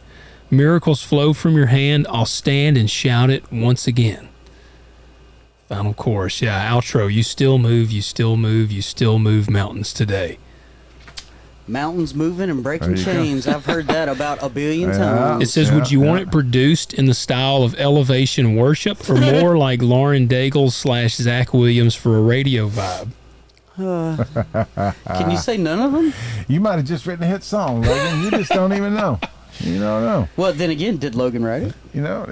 Miracles flow from your hand. I'll stand and shout it once again. Final chorus, outro. You still move, you still move, you still move mountains today. Mountains moving and breaking There you go. chains. I've heard that about a billion times. It says, would you want it produced in the style of elevation worship or more like Lauren Daigle / Zach Williams for a radio vibe? Can you say none of them? You might have just written a hit song, Logan. You just don't even know. You don't know. Well, then again, did Logan write it? You know,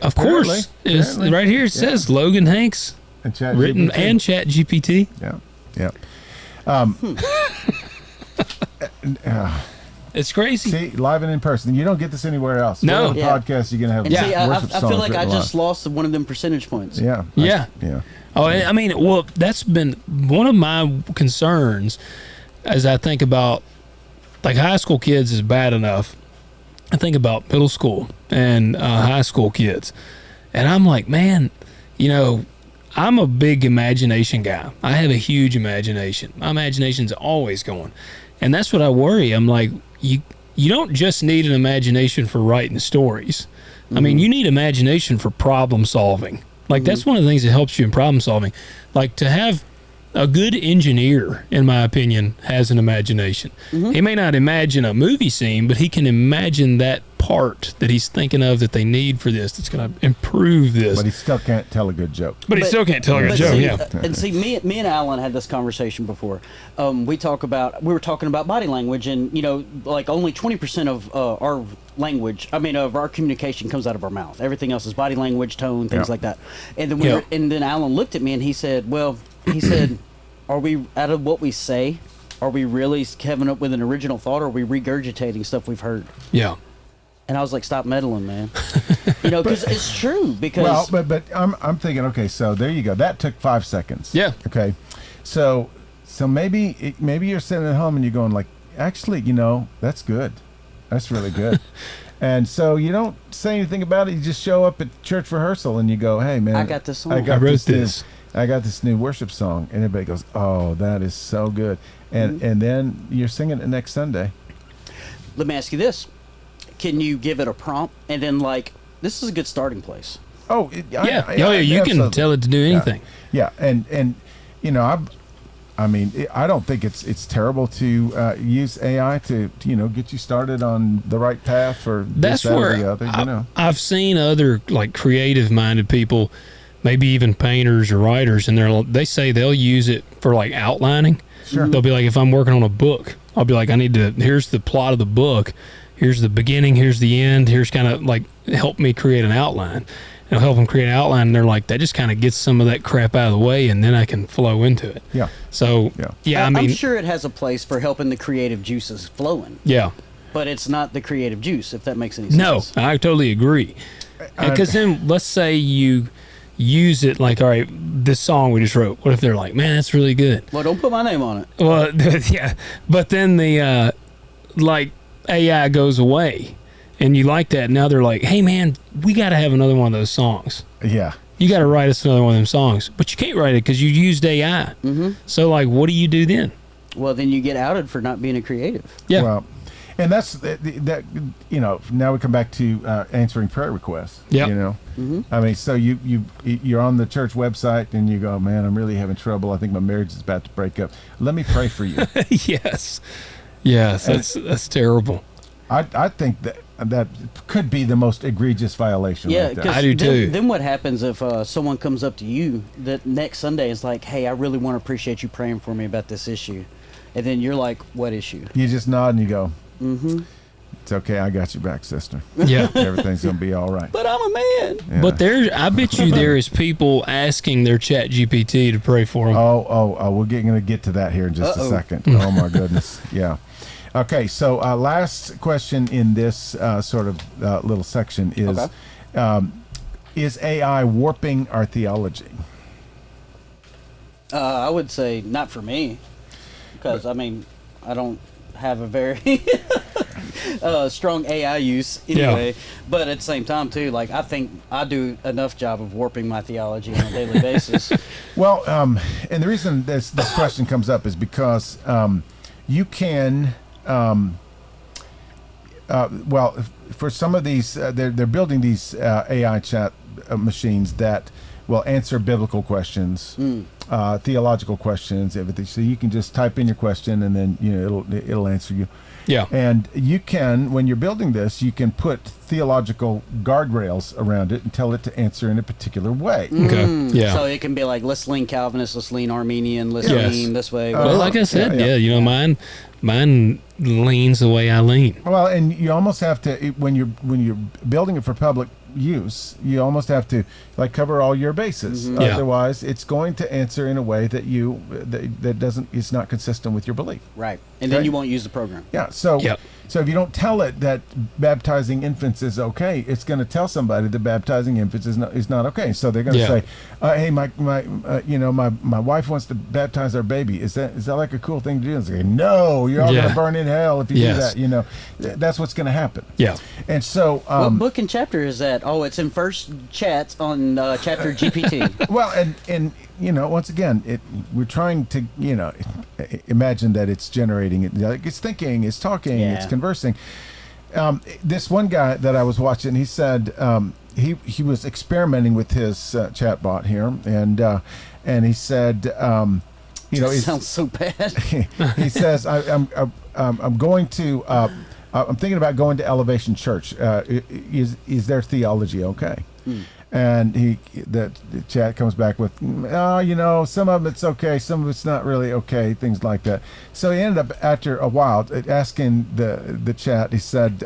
Of course. It's, right here it says Logan Hanks, and Chat written GPT. and Chat GPT. Yeah. It's crazy. See, live and in person. You don't get this anywhere else. No. What other Yeah. podcast you're gonna have. And see, worship I feel songs like I written just live. lost one of them percentage points. Yeah. Yeah. Yeah. Oh, I mean, well, that's been one of my concerns as I think about, like, high school kids is bad enough. I think about middle school and high school kids. And I'm like, man, you know, I'm a big imagination guy. I have a huge imagination. My imagination's always going. And that's what I worry. I'm like, you don't just need an imagination for writing stories. I mean, you need imagination for problem solving. Like, that's one of the things that helps you in problem solving. Like, to have a good engineer, in my opinion, has an imagination. He may not imagine a movie scene, but he can imagine that part that he's thinking of that they need for this that's going to improve this. But he still can't tell a good joke. But he still can't tell a good joke, see, yeah. And see, me and Alan had this conversation before. We were talking about body language, and you know, like only 20% of our language, of our communication comes out of our mouth. Everything else is body language, tone, things Yeah. like that. And then and then Alan looked at me and he said, "Are we out of what we say? Are we really coming up with an original thought, or are we regurgitating stuff we've heard?" Yeah. And I was like, "Stop meddling, man." Because it's true. Because But I'm thinking, okay, so there you go. That took 5 seconds. Yeah. Okay, so maybe you're sitting at home and you're going like, actually, that's good. That's really good. And so you don't say anything about it. You just show up at church rehearsal and you go, "Hey, man, I got this song. I wrote this. I got this new worship song," and everybody goes, "Oh, that is so good," and then you're singing it next Sunday. let me ask you this: can you give it a prompt and then this is a good starting place? Oh, You can absolutely. tell it to do anything. Yeah, and I don't think it's terrible to use AI to get you started on the right path for That's this, that, or where the other. I've seen other creative minded people, maybe even painters or writers, and they say they'll use it for outlining. Sure. They'll be like, if I'm working on a book, I'll be like, here's the plot of the book, here's the beginning, here's the end, here's kind of help me create an outline. It'll help them create an outline, and they're like, that just kind of gets some of that crap out of the way, and then I can flow into it. Yeah. So, I'm sure it has a place for helping the creative juices flowing. Yeah. But it's not the creative juice, if that makes any No, sense. I totally agree. Because then, let's say you use it all right, this song we just wrote. What if they're like, man, that's really good? Well, don't put my name on it. Well, yeah. But then the, AI goes away, and you like that. Now they're like, hey, man, we got to have another one of those songs. Yeah. You got to write us another one of them songs. But you can't write it because you used AI. Mm-hmm. So, what do you do then? Well, then you get outed for not being a creative. Yeah. Well, and that's that. Now we come back to answering prayer requests. Yeah. Mm-hmm. I mean, so you're on the church website and you go, man, I'm really having trouble. I think my marriage is about to break up. Let me pray for you. Yes. That's terrible. I think that could be the most egregious violation. Yeah, right there. because I do too. Then what happens if someone comes up to you that next Sunday is like, hey, I really want to appreciate you praying for me about this issue. And then you're like, what issue? You just nod and you go, Mm-hmm. It's okay. I got you back, sister. Yeah. Everything's gonna be all right. But I'm a man. Yeah. But I bet you there is people asking their Chat GPT to pray for them. Oh, we're gonna get to that here in just a second. Oh my goodness. Yeah. Okay. So last question in this sort of little section is AI warping our theology? I would say not for me, because I mean, I don't have a very strong AI use anyway. But at the same time, too, like I think I do enough job of warping my theology on a daily basis. Well, and the reason this question comes up is because you can, well, for some of these, they're building these AI chat machines that will answer biblical questions, theological questions, everything. So you can just type in your question, and then it'll answer you. Yeah. And you can, when you're building this, you can put theological guardrails around it and tell it to answer in a particular way. Okay. Yeah. So it can be like, let's lean Calvinist, let's lean Armenian, let's lean this way. Well, like I said, mine leans the way I lean. Well, and you almost have to, when you're building it for public use, you almost have to like cover all your bases. Otherwise, it's going to answer in a way that it's not consistent with your belief. Right. And then you won't use the program. Yeah. So if you don't tell it that baptizing infants is okay, it's going to tell somebody that baptizing infants is not okay. So they're going to say, "Hey, my wife wants to baptize our baby. Is that like a cool thing to do?" And say, "No, you're all going to burn in hell if you do that." That's what's going to happen. Yeah. And so, what book and chapter is that? Oh, it's in First Chat on chapter GPT. Well, and once again, we're trying to imagine that it's generating it. Like it's thinking, it's talking, it's conversing. This one guy that I was watching, he said he was experimenting with his chatbot here, and he said, it sounds so bad. He says, I'm going to. I'm thinking about going to Elevation Church. Is their theology okay? And the chat comes back with, some of it's okay, some of it's not really okay, things like that. So he ended up after a while asking the chat. He said,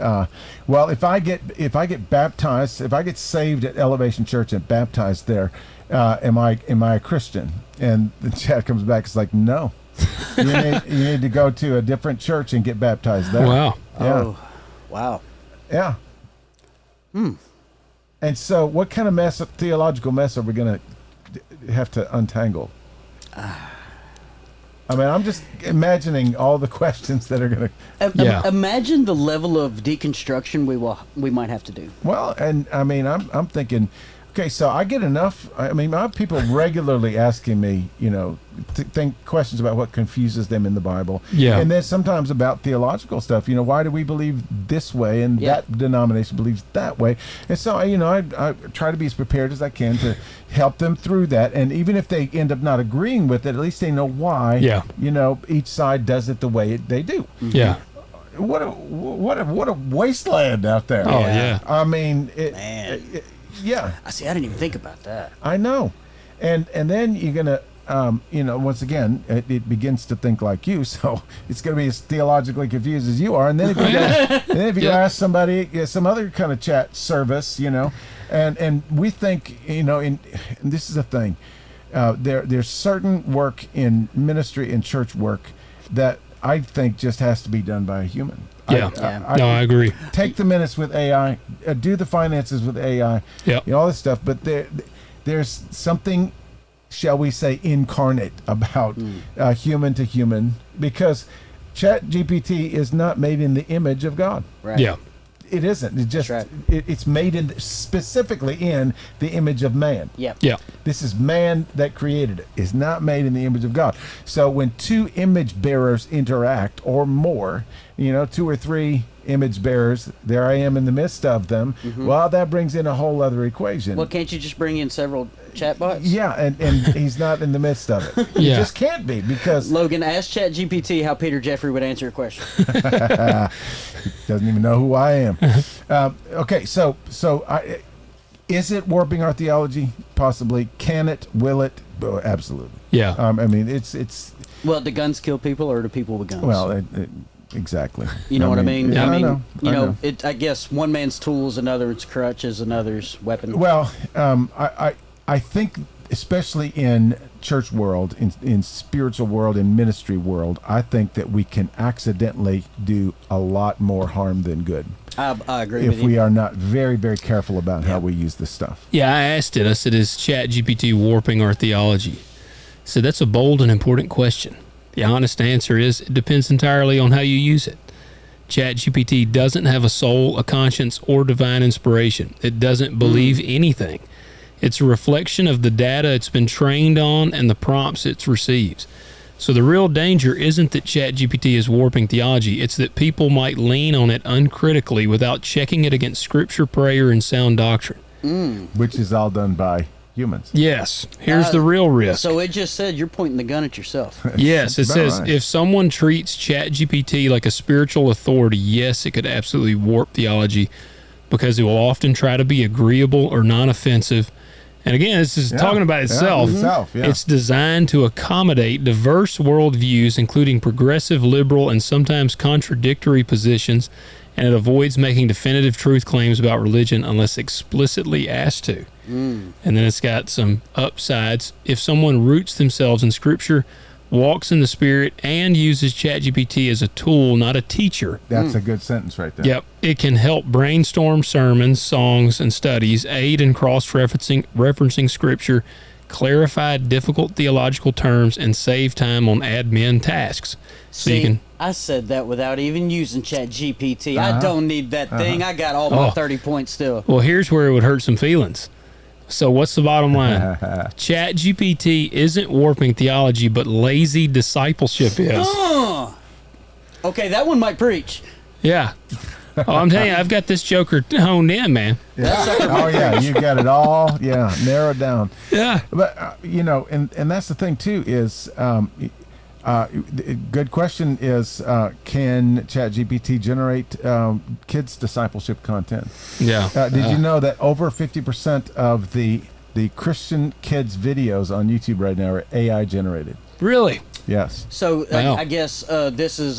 "Well, if I get baptized, if I get saved at Elevation Church and baptized there, am I a Christian?" And the chat comes back. It's like, no. You need to go to a different church and get baptized there. Wow. Yeah. Oh, wow. Yeah. And so, what kind of theological mess are we going to have to untangle? I mean, I'm just imagining all the questions that are going to. Imagine the level of deconstruction we might have to do. Well, and I mean, I'm thinking. Okay, so I get enough. I mean, I have people regularly asking me, think questions about what confuses them in the Bible. Yeah. And then sometimes about theological stuff. Why do we believe this way and that denomination believes that way? And so, I try to be as prepared as I can to help them through that. And even if they end up not agreeing with it, at least they know why. Yeah. Each side does it the way they do. Yeah. What a wasteland out there. Oh yeah. I mean, yeah. I see. I didn't even think about that. I know, and then you're gonna, once again, it begins to think like you, so it's gonna be as theologically confused as you are. And then if you ask somebody, some other kind of chat service, and we think, and this is the thing, there's certain work in ministry and church work that I think just has to be done by a human. I agree. Take the minutes with AI, do the finances with AI, all this stuff. But there's something, shall we say, incarnate about human to human, because Chat GPT is not made in the image of God. Right. Yeah. It isn't. It just it's made specifically in the image of man. Yeah. Yeah. This is man that created it. It's not made in the image of God. So when two image bearers interact or more, 2 or 3 image bearers, there I am in the midst of them. Mm-hmm. Well, that brings in a whole other equation. Well, can't you just bring in several chatbots? Yeah, and he's not in the midst of it. He just can't be, because Logan, ask ChatGPT how Peter Jeffrey would answer your question. Doesn't even know who I am. Okay, so is it warping our theology? Possibly. Can it? Will it? Oh, absolutely. Yeah. I mean, it's. Well, do guns kill people, or do people with guns? Well, exactly. You know what I mean? Yeah. I mean, I know. I guess one man's tool is another's crutch, is another's weapon. Well, I think especially in church world, in spiritual world, in ministry world, I think that we can accidentally do a lot more harm than good I agree if with you. we are not very, very careful about how we use this stuff. Yeah, I asked it. I said, is ChatGPT warping our theology? So that's a bold and important question. The honest answer is it depends entirely on how you use it. ChatGPT doesn't have a soul, a conscience, or divine inspiration. It doesn't believe anything. It's a reflection of the data it's been trained on and the prompts it receives. So the real danger isn't that ChatGPT is warping theology. It's that people might lean on it uncritically without checking it against scripture, prayer, and sound doctrine. Which is all done by humans. Yes. Here's the real risk. So it just said you're pointing the gun at yourself. Yes, it About says right. if someone treats ChatGPT like a spiritual authority, yes, it could absolutely warp theology because it will often try to be agreeable or non-offensive. And again, this is talking about itself. It's designed to accommodate diverse worldviews, including progressive, liberal, and sometimes contradictory positions, and it avoids making definitive truth claims about religion unless explicitly asked to. And then it's got some upsides. If someone roots themselves in Scripture, walks in the Spirit, and uses ChatGPT as a tool, not a teacher. That's a good sentence right there. Yep. It can help brainstorm sermons, songs, and studies, aid in referencing Scripture, clarify difficult theological terms, and save time on admin tasks. So See, you can. I said that without even using ChatGPT. I don't need that thing. I got all my 30 points still. Well, here's where it would hurt some feelings. So what's the bottom line? ChatGPT isn't warping theology, but lazy discipleship is. Okay, that one might preach. Yeah. Oh, I'm telling you, I've got this joker honed in, man. Oh yeah, you got it all. Yeah, narrowed down. Yeah. But and that's the thing too is, good question is, can ChatGPT generate kids discipleship content? Yeah. Did you know that over 50% of the Christian kids videos on YouTube right now are AI generated? Really? Yes. So Wow. I guess this is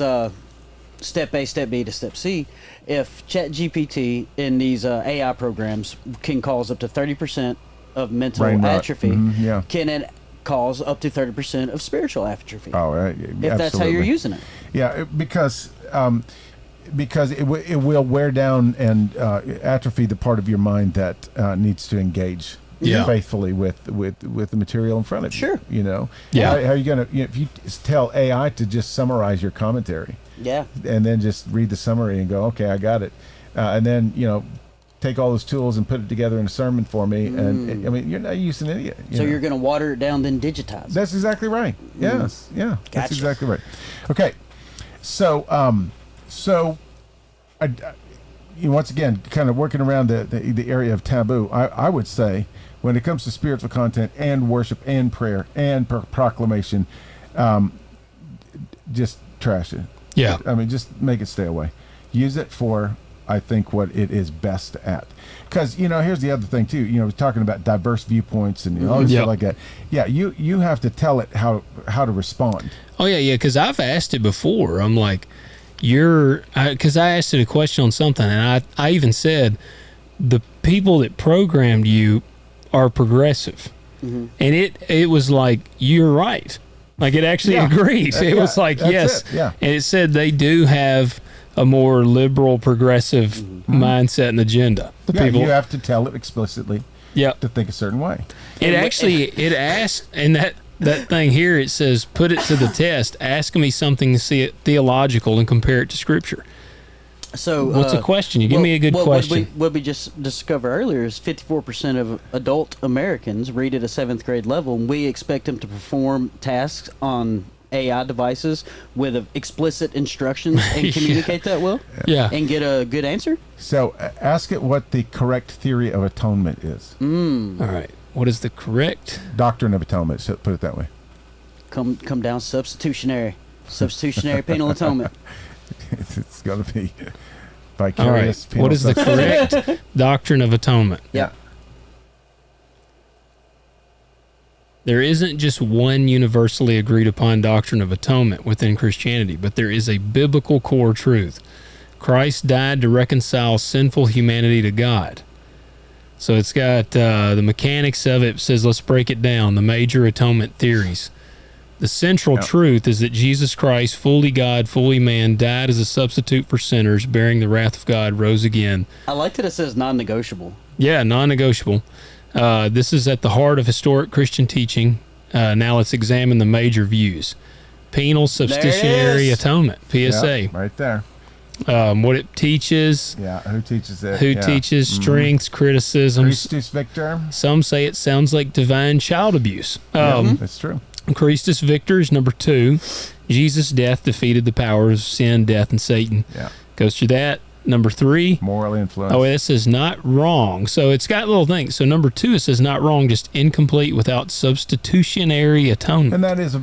step A, step B to step C. If ChatGPT in these AI programs can cause up to 30% of mental Brain rot. atrophy, Yeah. can it cause up to 30% of spiritual atrophy? Oh, right. if that's how you're using it. Yeah, because it will wear down and atrophy the part of your mind that needs to engage faithfully with the material in front of you. Sure. You know. Yeah. How are you gonna? If you tell AI to just summarize your commentary, Yeah. and then just read the summary and go, okay, I got it, and then take all those tools and put it together in a sermon for me, and I mean, you're not using any. So you're going to water it down, then digitize it. That's exactly right. Yes, yeah, that's Gotcha. exactly right. Okay, so once again, kind of working around the area of taboo, I would say when it comes to spiritual content and worship and prayer and proclamation, just trash it. Yeah. I mean, just make it stay away. Use it for, I think, what it is best at. Because, here's the other thing, too. We're talking about diverse viewpoints and all this stuff like that. Yeah, you have to tell it how to respond. Oh, yeah, because I've asked it before. I'm like, because I asked it a question on something, and I even said, the people that programmed you are progressive. And it was like, you're right. Like, it actually agreed. It was like, yes. It. Yeah. And it said they do have a more liberal, progressive mindset and agenda. The people. You have to tell it explicitly to think a certain way. It asked, and that thing here, it says, put it to the test. Ask me something theological and compare it to Scripture. So what's the question? You give me a good question. What we just discovered earlier is 54% of adult Americans read at a 7th grade level, and we expect them to perform tasks on AI devices with explicit instructions and communicate that well? Yeah. And get a good answer? So ask it what the correct theory of atonement is. All right. What is the correct doctrine of atonement? So put it that way. Come down substitutionary penal atonement. It's going to be vicarious. All right. What is the correct doctrine of atonement? Yeah. There isn't just one universally agreed upon doctrine of atonement within Christianity, but there is a biblical core truth. Christ died to reconcile sinful humanity to God. So it's got the mechanics of it. It says, let's break it down, the major atonement theories. The central truth is that Jesus Christ, fully God, fully man, died as a substitute for sinners, bearing the wrath of God, rose again. I like that it says non-negotiable. Yeah, non-negotiable. This is at the heart of historic Christian teaching. Now let's examine the major views. Penal substitutionary atonement, PSA. Yep, right there. What it teaches. Yeah, who teaches it? Who teaches strengths, criticisms. Christus Victor. Some say it sounds like divine child abuse. That's true. Christus Victor is number 2. Jesus' death defeated the powers of sin, death, and Satan. Yeah. Goes through that. Number 3. Moral influence. Oh, it says not wrong. So it's got little things. So number 2, it says not wrong, just incomplete without substitutionary atonement. And that is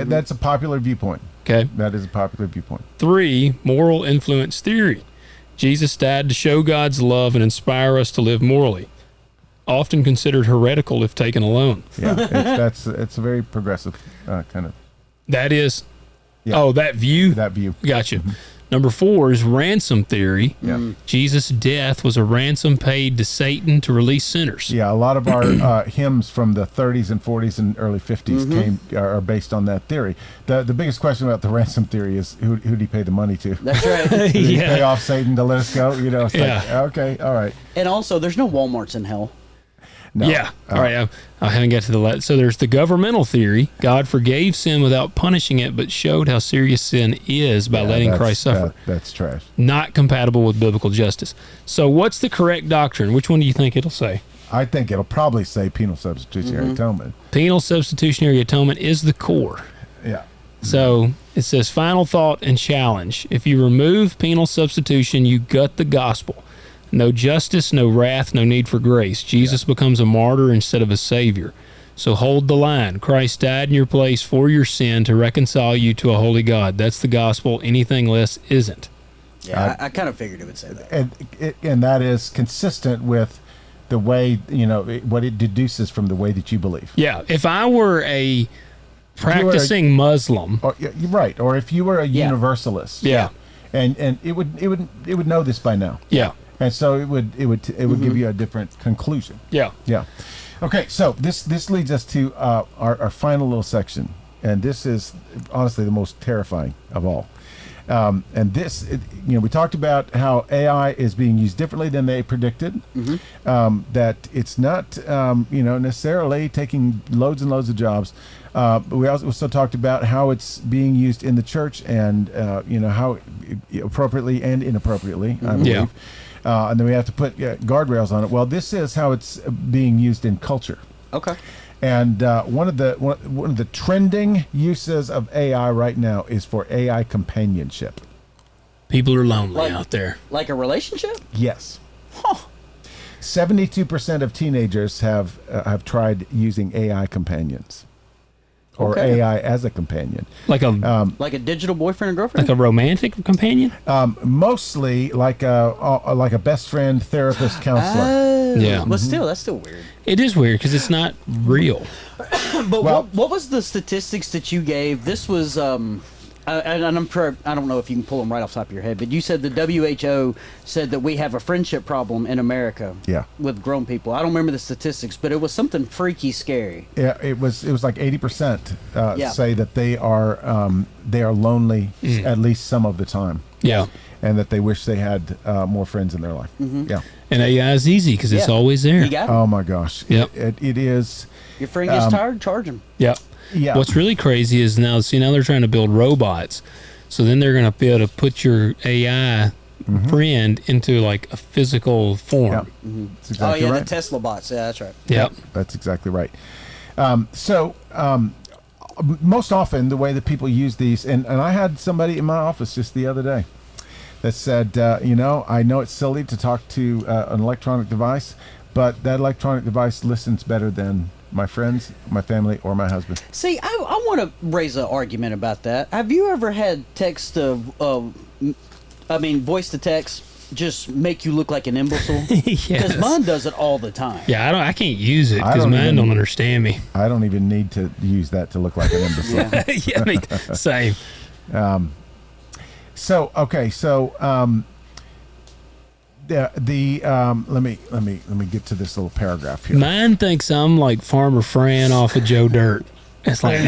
that's a popular viewpoint. Okay. That is a popular viewpoint. 3, moral influence theory. Jesus died to show God's love and inspire us to live morally. Often considered heretical if taken alone. Yeah, it's a very progressive kind of. That is. Yeah. Oh, that view. That view. Gotcha. Number 4 is ransom theory. Yeah. Jesus' death was a ransom paid to Satan to release sinners. Yeah, a lot of our hymns from the 30s and 40s and early 50s are based on that theory. The biggest question about the ransom theory is who did he pay the money to? That's right. Did he pay off Satan to let us go? It's like, Yeah. okay, all right. And also, there's no Walmarts in hell. No. Yeah. All right. I haven't got to the so there's the governmental theory. God forgave sin without punishing it, but showed how serious sin is by letting Christ suffer. That's trash. Not compatible with biblical justice. So what's the correct doctrine? Which one do you think it'll say? I think it'll probably say penal substitutionary atonement. Penal substitutionary atonement is the core. Yeah. So it says final thought and challenge. If you remove penal substitution, you gut the gospel. No justice, no wrath, no need for grace. Jesus becomes a martyr instead of a savior. So hold the line. Christ died in your place for your sin to reconcile you to a holy God. That's the gospel. Anything less isn't. Yeah, I kind of figured it would say that. And that is consistent with the way, what it deduces from the way that you believe. Yeah. If I were a practicing Muslim. Or, you're right. Or if you were a universalist. Yeah. And it would know this by now. Yeah. And so it would give you a different conclusion. Yeah. Yeah. Okay, so this leads us to our final little section, and this is honestly the most terrifying of all. And this, we talked about how AI is being used differently than they predicted. That it's not, necessarily taking loads and loads of jobs. But we also talked about how it's being used in the church, and how appropriately and inappropriately, I believe. Yeah. And then we have to put guardrails on it. Well, this is how it's being used in culture. Okay. And one of the trending uses of AI right now is for AI companionship. People are lonely out there. Like a relationship? Yes. 72% of teenagers have tried using AI companions. Or AI as a companion, Like like a digital boyfriend or girlfriend, like a romantic companion. mostly like a best friend, therapist, counselor. Yeah. But still, that's still weird. It is weird because it's not real. But what was the statistics that you gave? This was and I'm sure, I don't know if you can pull them right off the top of your head, but you said the WHO said that we have a friendship problem in America. Yeah. With grown people. I don't remember the statistics, but it was something freaky scary. Yeah, it was like 80% say that they are lonely at least some of the time. Yeah. And that they wish they had more friends in their life. Yeah. And AI is easy because it's always there. You got it. Oh my gosh. Yep. It is. Your friend gets tired, charge him. Yep. Yeah. What's really crazy is now they're trying to build robots. So then they're going to be able to put your AI friend into like a physical form. Yeah. That's exactly right. The Tesla bots. Yeah, that's right. Yep. That's exactly right. Most often the way that people use these, and I had somebody in my office just the other day that said, I know it's silly to talk to an electronic device, but that electronic device listens better than my friends, my family, or my husband. See, I want to raise an argument about that. Have you ever had voice to text just make you look like an imbecile? Because Yes. mine does it all the time. Yeah, I can't use it I because don't mine even- don't understand me. I don't even need to use that to look like an imbecile. Yeah. Yeah, same. So okay, so let me get to this little paragraph here. Mine thinks I'm like Farmer Fran off of Joe Dirt. It's like,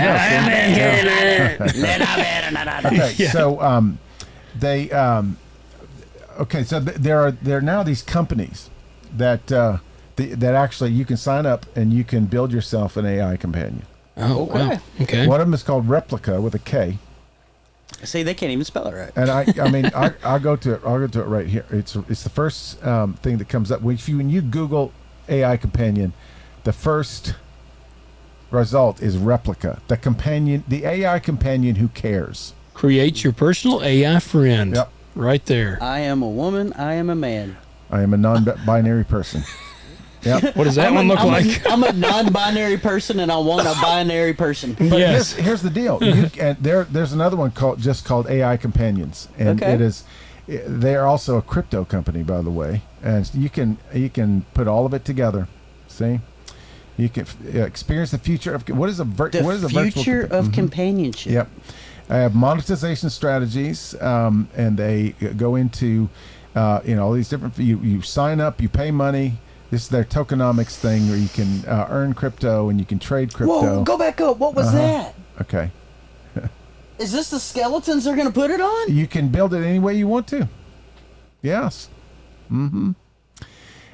Okay, so they okay, so there are now these companies that that actually you can sign up and you can build yourself an AI companion. oh, Okay. wow. Okay. One of them is called Replica with a K, See, they can't even spell it right. and I mean I'll go to it right here. It's the first thing that comes up when you Google AI companion, the first result is Replica, the AI companion who cares. Create your personal AI friend. Yep. Right there. I am a woman. I am a man. I am a non-binary person. Yep. What does that one look like? I'm a non-binary person, and I want a binary person. But Yes. here's the deal. And there's another one called AI Companions, and Okay. they're also a crypto company, by the way, and you can put all of it together. See, you can experience the future of what is a The future of companionship. Yep. I have monetization strategies, and they go into all these different. You sign up, you pay money. This is their tokenomics thing, where you can earn crypto and you can trade crypto. Whoa, go back up. What was that? Okay. Is this the skeletons they're going to put it on? You can build it any way you want to. Yes. Mm-hmm.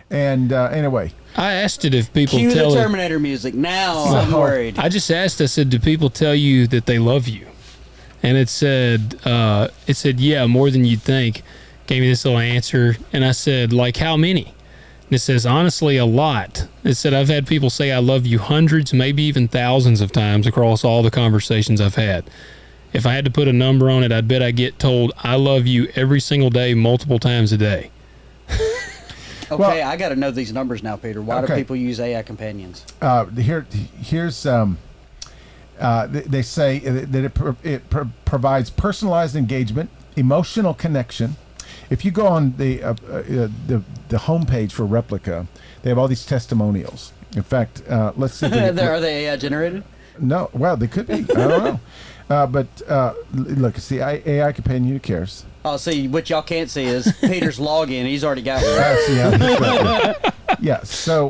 And anyway, I asked it if people Cue the tell it. Terminator music. Now I'm worried. I just asked. I said, "Do people tell you that they love you?" And it said, "Yeah, more than you'd think." Gave me this little answer, and I said, "Like how many?" And it says, "Honestly, a lot." It said, "I've had people say I love you hundreds, maybe even thousands of times across all the conversations I've had. If I had to put a number on it, I'd bet I get told I love you every single day, multiple times a day." Okay, I got to know these numbers now, Peter. Why do Okay. people use AI companions? Here's they say that it provides personalized engagement, emotional connection. If you go on the homepage for Replica, they have all these testimonials. In fact, let's see. If we can- Are they AI generated? No, well, they could be. I don't know. But look, it's the AI companion who cares. Oh, see, what y'all can't see is Peter's login. He's already got one. That's right. Yeah. So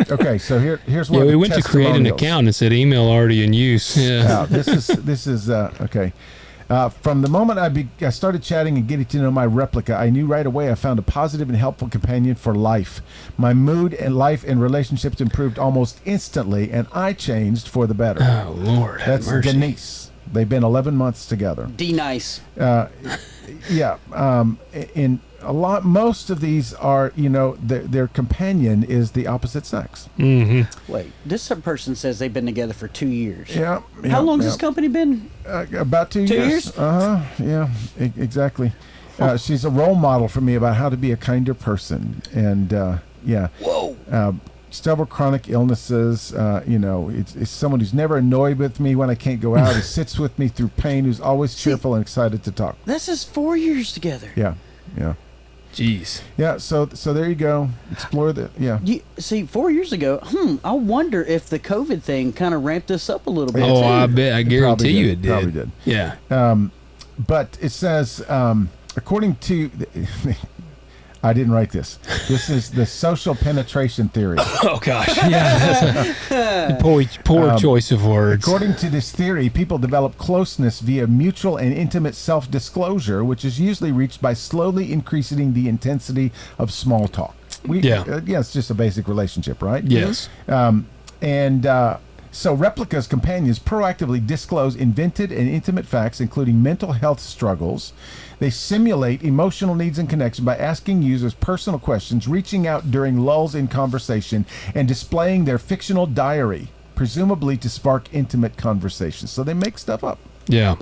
okay. So here's one. Yeah, of we the went to create an testimonials. account and it said email already in use. Yeah. Now, this is okay. From the moment I started chatting and getting to know my Replica, I knew right away I found a positive and helpful companion for life. My mood and life and relationships improved almost instantly, and I changed for the better. Oh Lord, have That's mercy. Denise. They've been 11 months together. D-nice. Yeah. Most of these are, their companion is the opposite sex. Wait, this person says they've been together for 2 years. Yeah. How long has this company been? About 2 years. 2 years? Yeah, exactly. She's a role model for me about how to be a kinder person. And, yeah. Whoa. Several chronic illnesses. It's someone who's never annoyed with me when I can't go out. Who sits with me through pain. Who's always cheerful and excited to talk. This is 4 years together. Yeah. Jeez. Yeah. So there you go. Explore the. Yeah. See, 4 years ago, I wonder if the COVID thing kind of ramped us up a little bit. Oh, too. I bet. I guarantee you it did. Probably did. Yeah. But it says, according to, I didn't write this. This is the social penetration theory. Oh gosh. Yeah. That's a poor choice of words. According to this theory, people develop closeness via mutual and intimate self-disclosure, which is usually reached by slowly increasing the intensity of small talk. It's just a basic relationship, right? Yes. So Replica's companions proactively disclose invented and intimate facts, including mental health struggles. They simulate emotional needs and connection by asking users personal questions, reaching out during lulls in conversation, and displaying their fictional diary, presumably to spark intimate conversations. So they make stuff up. Yeah.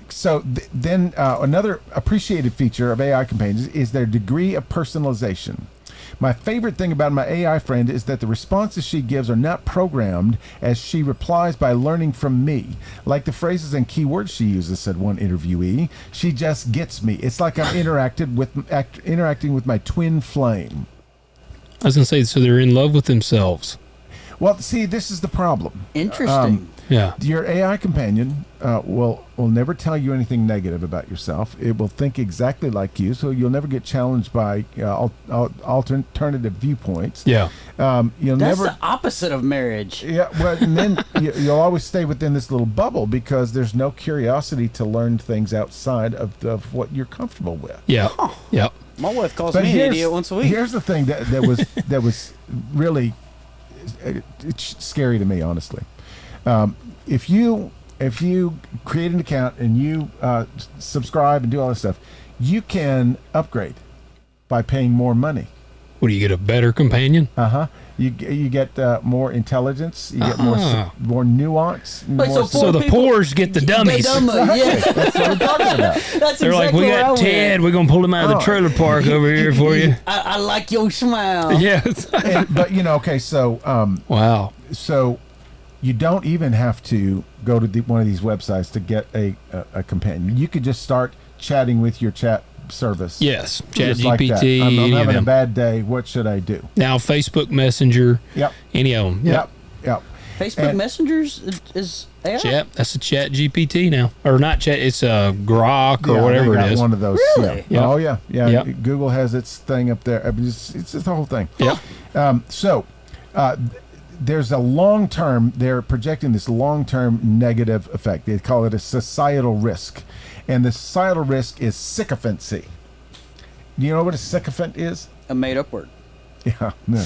So then another appreciated feature of AI companions is their degree of personalization. My favorite thing about my AI friend is that the responses she gives are not programmed, as she replies by learning from me. Like the phrases and keywords she uses, said one interviewee. She just gets me. It's like I'm interacting with my twin flame. I was going to say, so they're in love with themselves. Well, see, this is the problem. Interesting. Yeah. Your AI companion will never tell you anything negative about yourself. It will think exactly like you, so you'll never get challenged by alternative viewpoints. Yeah. You'll That's never. the opposite of marriage. Yeah, well, and then you'll always stay within this little bubble because there's no curiosity to learn things outside of what you're comfortable with. Yeah. Yeah. My wife calls But me an here's- idiot once a week. Here's the thing that was really it's scary to me, honestly. If you create an account and you subscribe and do all this stuff, you can upgrade by paying more money. What, do you get a better companion? You get more intelligence. You get more nuance. Wait, more So the people- poors get the dummies. Yeah, That's what I'm talking about. that's They're like, exactly we where I got went. Ted. We're going to pull him out of the trailer park over here for you. I like your smile. Yes. But okay, so Wow. so you don't even have to go to one of these websites to get a companion. You could just start chatting with your chat service. Yes. Chat Just like that. GPT. I'm any of having a them. bad day. What should I do? Now Facebook Messenger. Yep. Any of them. Yep. Facebook And- Messengers is AI? Yep. That's a Chat GPT now. Or not Chat. It's a Grok or Yeah, whatever they got it is. one of those. Really? Yeah. Yep. Oh yeah. Yep. Google has its thing up there. I mean, it's the whole thing. Yep. There's a long-term. They're projecting this long-term negative effect. They call it a societal risk, and the societal risk is sycophancy. Do you know what a sycophant is? A made-up word. Yeah. No.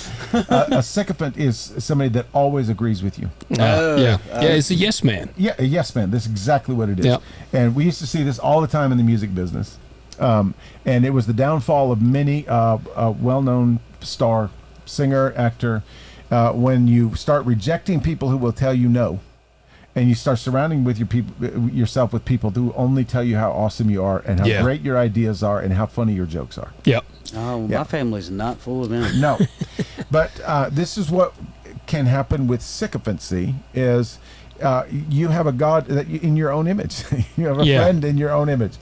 A sycophant is somebody that always agrees with you. Yeah. It's a yes man. Yeah, a yes man. That's exactly what it is. Yep. And we used to see this all the time in the music business. And it was the downfall of many well-known star, singer, actor, when you start rejecting people who will tell you no, and you start surrounding yourself with people who only tell you how awesome you are and how great your ideas are and how funny your jokes are. Yep. Oh, Yeah. my family's not full of them. No. But this is what can happen with sycophancy is you have a God that in your own image. You have a friend in your own image.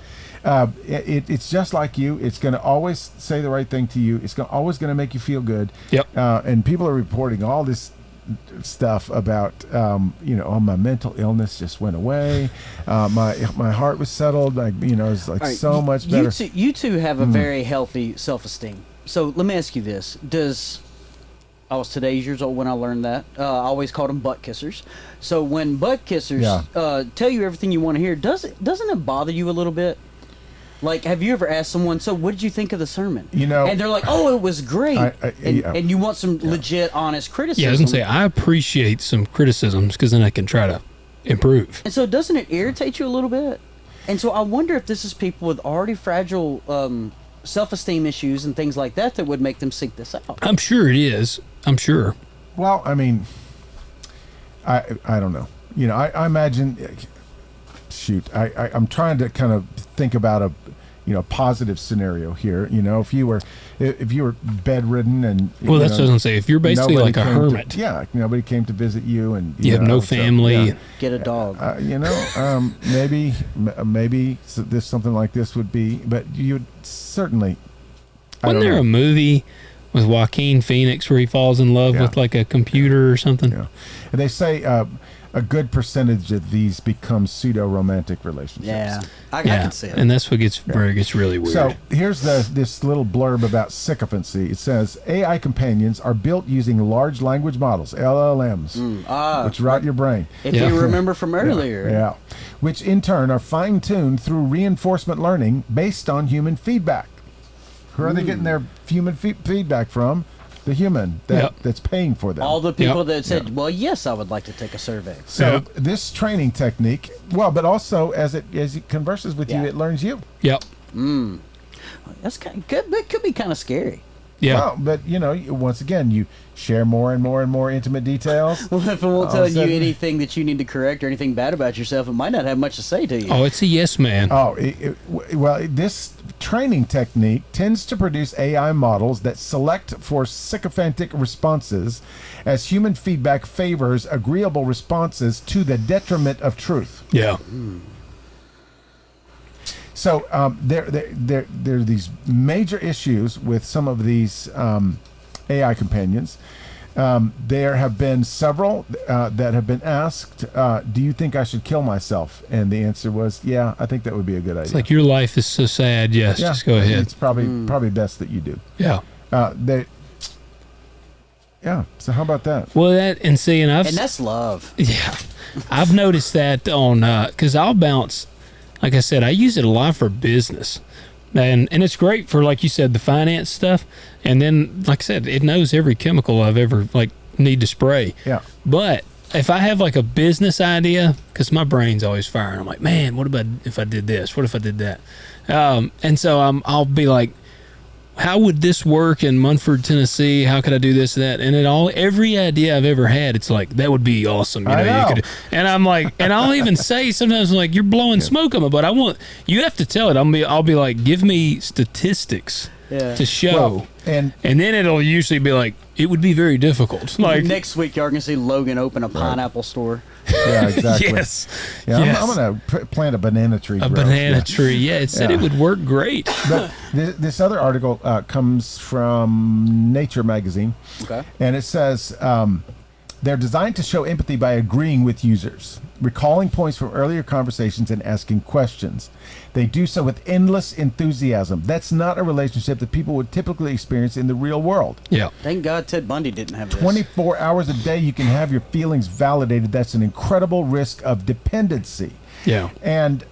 It's just like you. It's going to always say the right thing to you. It's always going to make you feel good. Yep. And people are reporting all this stuff about my mental illness just went away. My heart was settled. It's like All right, so much better. You two have a very healthy self-esteem. So let me ask you this: I was today's years old when I learned that. I always called them butt kissers. So when butt kissers tell you everything you want to hear, doesn't it bother you a little bit? Like, have you ever asked someone, so what did you think of the sermon? And they're like, oh, it was great. And you want some legit, honest criticism. Yeah, I was going to say, I appreciate some criticisms because then I can try to improve. And so doesn't it irritate you a little bit? And so I wonder if this is people with already fragile self-esteem issues and things like that would make them seek this out. I'm sure it is. I'm sure. Well, I mean, I don't know. I imagine. Shoot, I'm trying to kind of think about a positive scenario here. If you were bedridden and that's what I was going to say. If you're basically like a hermit, nobody came to visit you, and you have no family. So, get a dog. Maybe this something like this would be, but you'd certainly. Wasn't there a movie with Joaquin Phoenix where he falls in love with like a computer or something? Yeah, and they say a good percentage of these become pseudo-romantic relationships. Yeah, I can see it. And that's what gets where it gets really weird. So here's this little blurb about sycophancy. It says AI companions are built using large language models, LLMs, which rot your brain. If you remember from earlier. Yeah. Which in turn are fine-tuned through reinforcement learning based on human feedback. Who are they getting their human feedback from? The human that's paying for them. All the people that said, well, yes, I would like to take a survey. So this training technique, but also as it converses with you, it learns you. Yep. That's kind of good, but it could be kind of scary. Yeah. Well, but once again, you share more and more and more intimate details. Well, if it won't All tell of a you sudden- anything that you need to correct or anything bad about yourself, it might not have much to say to you. Oh, it's a yes man. Oh, this training technique tends to produce AI models that select for sycophantic responses as human feedback favors agreeable responses to the detriment of truth. Yeah. So there are these major issues with some of these AI companions. There have been several that have been asked, do you think I should kill myself? And the answer was, yeah, I think that would be a good idea. It's like, your life is so sad. Yes, Yeah, just go ahead. It's probably best that you do. Yeah. Yeah. So how about that? Well, and that's love. Yeah, I've noticed that on because I'll bounce. Like I said, I use it a lot for business, and it's great for, like you said, the finance stuff. And then, like I said, it knows every chemical I've ever need to spray. Yeah. But if I have like a business idea, because my brain's always firing, I'm like, man, what about if I did this? What if I did that? And so I'll be like, how would this work in Munford, Tennessee? How could I do this and that? And every idea I've ever had, it's like, that would be awesome. You know. You could, and I'm like, and I'll even say sometimes, like, you're blowing smoke on me, but you have to tell it. I'll be like, give me statistics to show. Well, and then it'll usually be like, it would be very difficult. Like, next week, y'all are gonna see Logan open a pineapple store. yeah, exactly. yes. Yeah, Yes. I'm going to plant a banana tree. A banana tree. Yeah, it said it would work great. But this other article comes from Nature magazine. Okay. And it says they're designed to show empathy by agreeing with users, recalling points from earlier conversations, and asking questions. They do so with endless enthusiasm. That's not a relationship that people would typically experience in the real world. Yeah. Thank God Ted Bundy didn't have this. 24 hours a day, you can have your feelings validated. That's an incredible risk of dependency. Yeah. And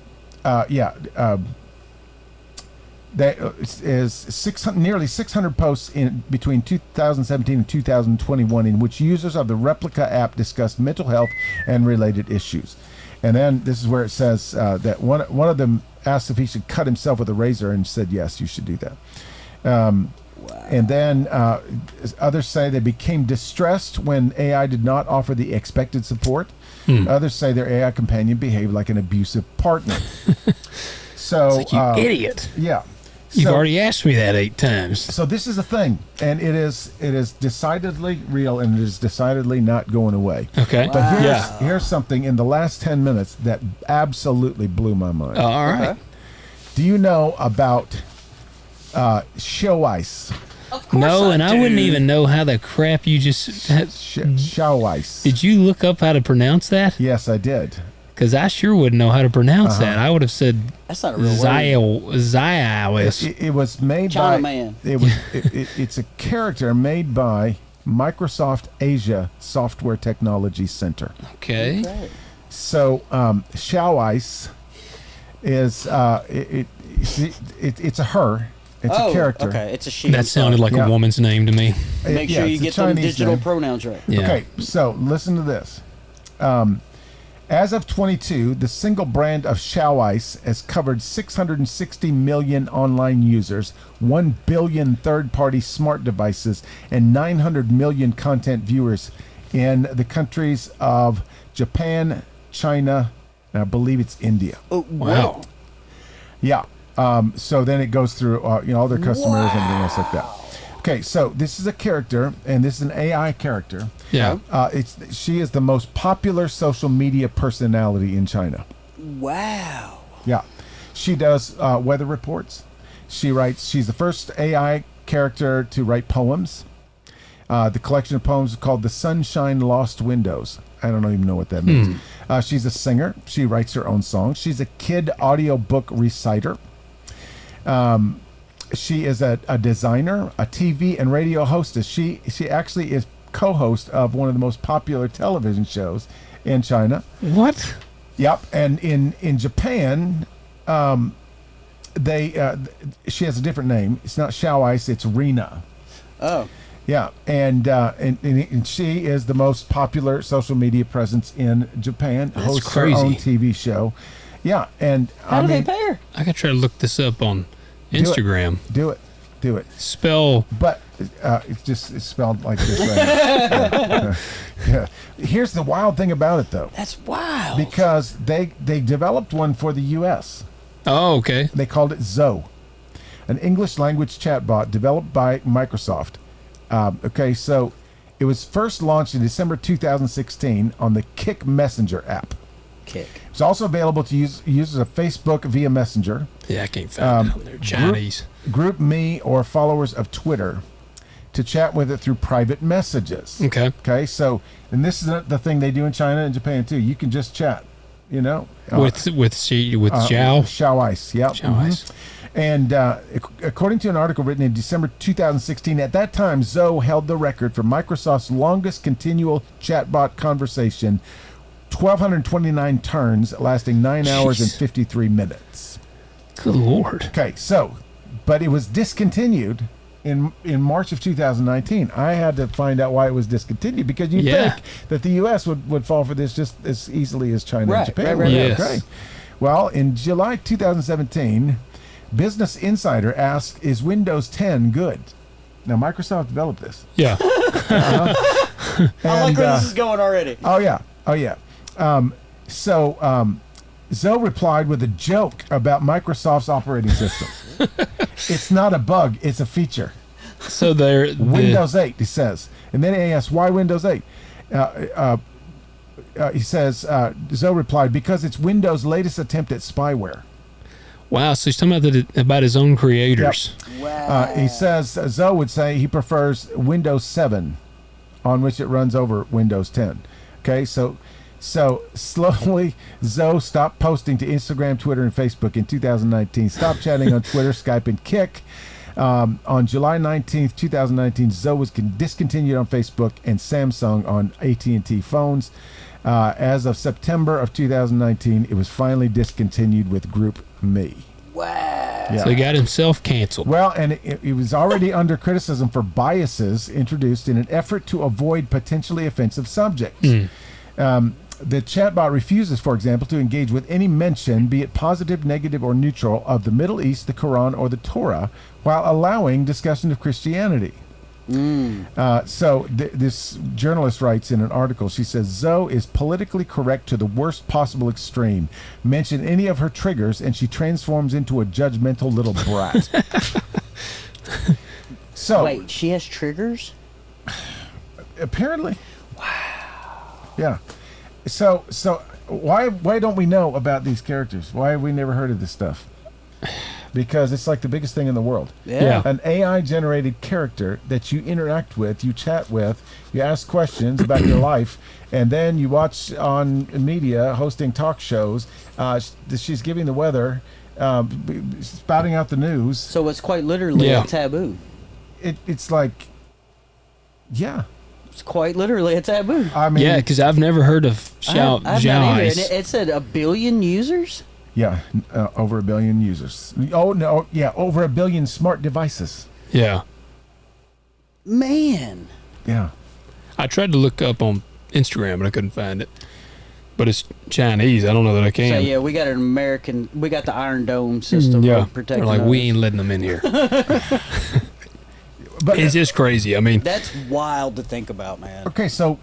there is nearly 600 posts in between 2017 and 2021 in which users of the Replica app discussed mental health and related issues. And then this is where it says that one of them asked if he should cut himself with a razor, and said yes, you should do that. And then others say they became distressed when AI did not offer the expected support. Others say their AI companion behaved like an abusive partner. So, It's like, you idiot. Yeah. You've already asked me that 8 times. So this is a thing, and it is decidedly real, and it is decidedly not going away. Okay. But here's something in the last 10 minutes that absolutely blew my mind. All right. Okay. Do you know about show ice? Of course No, and I do. wouldn't even know how the crap you just... Show ice. Did you look up how to pronounce that? Yes, I did. Because I sure wouldn't know how to pronounce that. I would have said That's not a real word. Zialis. It was made China by. Man. It's a character made by Microsoft Asia Software Technology Center. Okay. So, Xiaoice is it's a her. It's a character. Okay, it's a she. That sounded like Yeah. a woman's name to me. Make sure Yeah, you it's a get the Chinese digital name. pronouns right. Yeah. Okay, so listen to this. As of 22, the single brand of Xiaoice has covered 660 million online users, 1 billion third-party smart devices, and 900 million content viewers in the countries of Japan, China, and I believe it's India. Oh, Wow. Yeah. So then it goes through all their customers and everything else like that. Okay, so this is a character, and this is an AI character. Yeah. She is the most popular social media personality in China. Wow. Yeah, she does weather reports. She's the first AI character to write poems. The collection of poems is called "The Sunshine Lost Windows." I don't even know what that means. She's a singer. She writes her own songs. She's a kid audiobook reciter. She is a designer, a TV and radio hostess. She actually is co-host of one of the most popular television shows in China. What? Yep, and in Japan, she has a different name. It's not Xiaoice, it's Rina. Oh. Yeah, and she is the most popular social media presence in Japan. That's hosts crazy. her own TV show. Yeah, and How do they pay her? I got to try to look this up on Instagram. Do it. Spell But It's spelled like this. Right? Yeah. Here's the wild thing about it, though. That's wild. Because they developed one for the U.S. Oh, okay. They called it Zoe, an English language chatbot developed by Microsoft. Okay, so it was first launched in December 2016 on the Kick Messenger app. Kick. It's also available to use of Facebook via Messenger, Yeah, I can't find it on there. Chinese. Group Me, or followers of Twitter to chat with it through private messages. Okay. Okay, so, and this is the thing they do in China and Japan too. You can just chat, With Zhao. Xiao Ice, yep. Xiao Ice. And according to an article written in December 2016, at that time, Zoe held the record for Microsoft's longest continual chatbot conversation, 1,229 turns, lasting 9 hours and 53 minutes. Good Lord. Okay, so, but it was discontinued in March of 2019. I had to find out why it was discontinued, because you'd think that the U.S. would fall for this just as easily as China and Japan. Right. Yes. Okay. Well, in July 2017, Business Insider asked, "Is Windows 10 good?" Now, Microsoft developed this. Yeah. I like where this is going already. Oh yeah. Zoe replied with a joke about Microsoft's operating system. It's not a bug; it's a feature. So they're Windows 8, he says, and then he asked, "Why Windows 8?" He says, Zoe replied, "Because it's Windows' latest attempt at spyware." Wow, so he's talking about his own creators. Wow. He says Zoe would say he prefers Windows 7, on which it runs over Windows 10. Okay, so slowly Zoe stopped posting to Instagram, Twitter, and Facebook in 2019. Stopped chatting on Twitter, Skype, and Kick. On July 19th, 2019, Zoe was discontinued on Facebook and Samsung on AT&T phones. As of September of 2019, it was finally discontinued with Group Me. Wow. Yeah. So he got himself canceled. Well, and it was already under criticism for biases introduced in an effort to avoid potentially offensive subjects. The chatbot refuses, for example, to engage with any mention, be it positive, negative, or neutral, of the Middle East, the Quran, or the Torah, while allowing discussion of Christianity. This journalist writes in an article, she says, Zoe is politically correct to the worst possible extreme. Mention any of her triggers and she transforms into a judgmental little brat. So wait, she has triggers? Apparently. Wow. Yeah. So why don't we know about these characters? Why have we never heard of this stuff? Because it's like the biggest thing in the world. Yeah. An AI-generated character that you interact with, you chat with, you ask questions about your life, and then you watch on media hosting talk shows. She's giving the weather, spouting out the news. So it's quite literally a taboo. It's like, yeah. It's quite literally a taboo. I mean, yeah, because I've never heard of Xiao And Ice. it said 1 billion users? Yeah, over 1 billion users. Oh, no, yeah, over 1 billion smart devices. Yeah. Man. Yeah. I tried to look up on Instagram, but I couldn't find it. But it's Chinese. I don't know that I can. So, yeah, we got an American, we got the Iron Dome system protecting They're like, us. we ain't letting them in here. But it's just crazy. I mean, that's wild to think about, man. Okay, so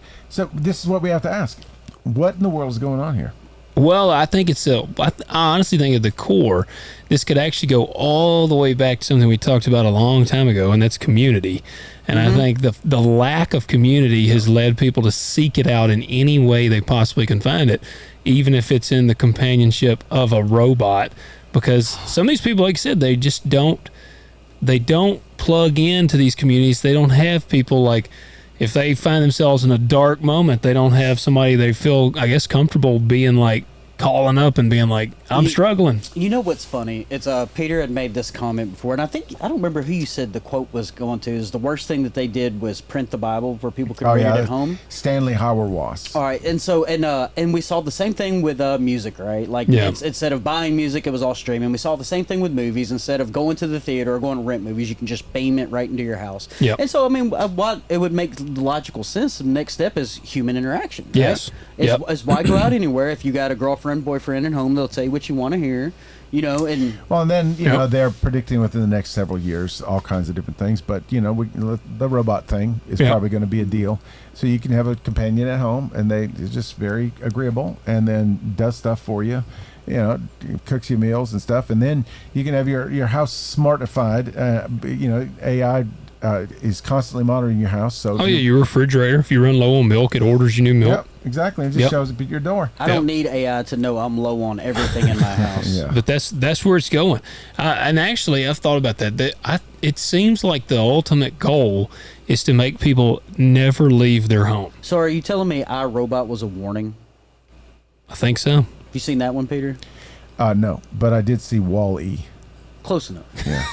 this is what we have to ask. What in the world is going on here? well, I think I honestly think at the core, this could actually go all the way back to something we talked about a long time ago, and that's community. And I think the lack of community has led people to seek it out in any way they possibly can find it, even if it's in the companionship of a robot. Because some of these people, like I said, they just don't plug into these communities. They don't have people, like, if they find themselves in a dark moment, they don't have somebody they feel, I guess, comfortable being like calling up and being like, I'm struggling. You know what's funny? It's Peter had made this comment before, and I don't remember who you said the quote was going to. Is the worst thing that they did was print the Bible where people could read it at home. Stanley Hauerwas. All right, and so and we saw the same thing with music, right? Like instead of buying music, it was all streaming. We saw the same thing with movies. Instead of going to the theater or going to rent movies, you can just beam it right into your house. Yep. And so I mean, what it would make logical sense. The next step is human interaction. Right? Yes. Is why go out anywhere if you got a girlfriend girlfriend, boyfriend at home. They'll tell you what you want to hear, and Well, and then you know they're predicting within the next several years all kinds of different things. But the robot thing is probably going to be a deal. So you can have a companion at home, and they're just very agreeable, and then does stuff for you. Cooks you meals and stuff, and then you can have your house smartified. AI is constantly monitoring your house. So your refrigerator. If you run low on milk, it orders you new milk. Yep, exactly. It just shows up at your door. I don't need AI to know I'm low on everything in my house. Yeah. But that's where it's going. And actually, I've thought about that. It seems like the ultimate goal is to make people never leave their home. So are you telling me iRobot was a warning? I think so. You seen that one, Peter? No, but I did see Wall-E. Close enough. Yeah.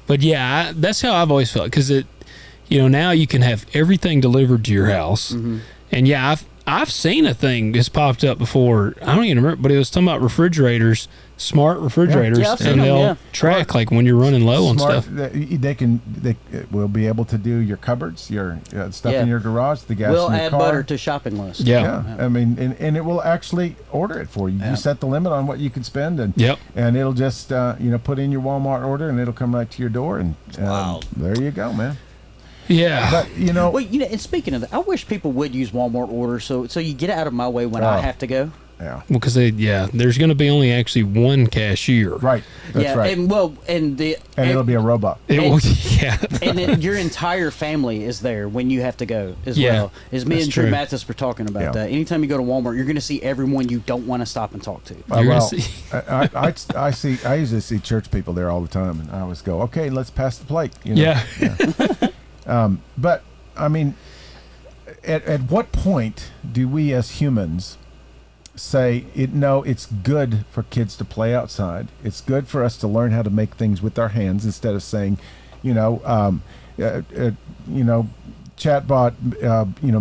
But yeah, that's how I've always felt, because now you can have everything delivered to your house. Mm-hmm. And yeah, I've seen a thing that's popped up before. I don't even remember, but it was talking about refrigerators, smart refrigerators, and they'll track like when you're running low on stuff. They will be able to do your cupboards, your stuff in your garage, the gas in your car. We'll add butter to shopping list. Yeah. I mean, and it will actually order it for you. You set the limit on what you can spend, and it'll just put in your Walmart order, and it'll come right to your door, and there you go, man. Yeah. But and speaking of that, I wish people would use Walmart orders so you get out of my way when I have to go. Yeah. Well, because there's going to be only actually one cashier. Right. That's right. And it'll be a robot. And then your entire family is there when you have to go as well. As me and Drew Mathis were talking about that. Anytime you go to Walmart, you're going to see everyone you don't want to stop and talk to. I usually see church people there all the time, and I always go, okay, let's pass the plate. But I mean, at what point do we as humans say it's good for kids to play outside? It's good for us to learn how to make things with our hands, instead of saying, chatbot,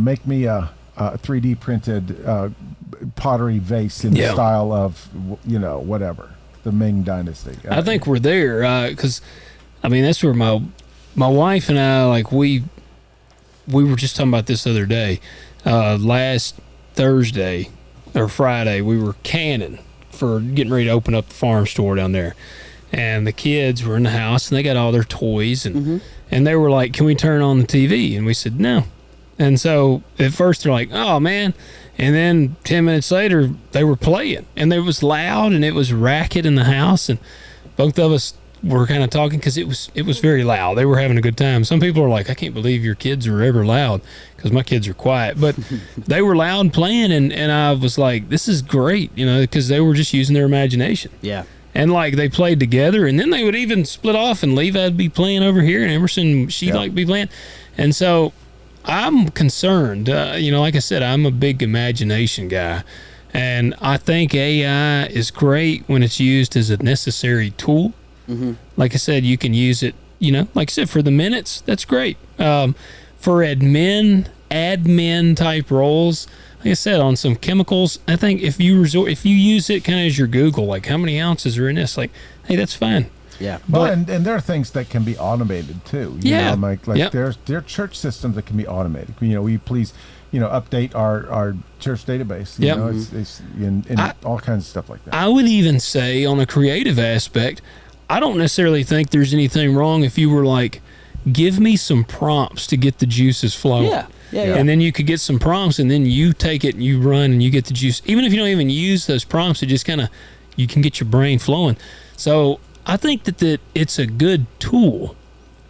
make me a 3D printed pottery vase in the style of whatever, the Ming Dynasty. I think we're there, because that's where my wife and I, we were just talking about this the other day. Last Thursday or Friday, we were canning for getting ready to open up the farm store down there. And the kids were in the house, and they got all their toys. And they were like, can we turn on the TV? And we said, no. And so at first they're like, oh, man. And then 10 minutes later, they were playing. And it was loud, and it was racket in the house. And both of us were kind of talking, because it was very loud. They were having a good time. Some people are like, I can't believe your kids are ever loud, because my kids are quiet. But they were loud and playing, and I was like, this is great, because they were just using their imagination. Yeah. And they played together, and then they would even split off, and Levi'd be playing over here, and Emerson, she'd be playing. And so I'm concerned. Like I said, I'm a big imagination guy. And I think AI is great when it's used as a necessary tool. Mm-hmm. Like I said, you can use it, like I said, for the minutes, that's great. For admin type roles, like I said, on some chemicals, I think if you use it kind of as your Google, like how many ounces are in this, like, hey, that's fine. Yeah. Well, and there are things that can be automated too. There are church systems that can be automated. Will you please, update our church database? It's all kinds of stuff like that. I would even say, on a creative aspect, I don't necessarily think there's anything wrong if you were like, give me some prompts to get the juices flowing. Yeah. And then you could get some prompts, and then you take it and you run and you get the juice. Even if you don't even use those prompts, it just you can get your brain flowing. So I think that it's a good tool,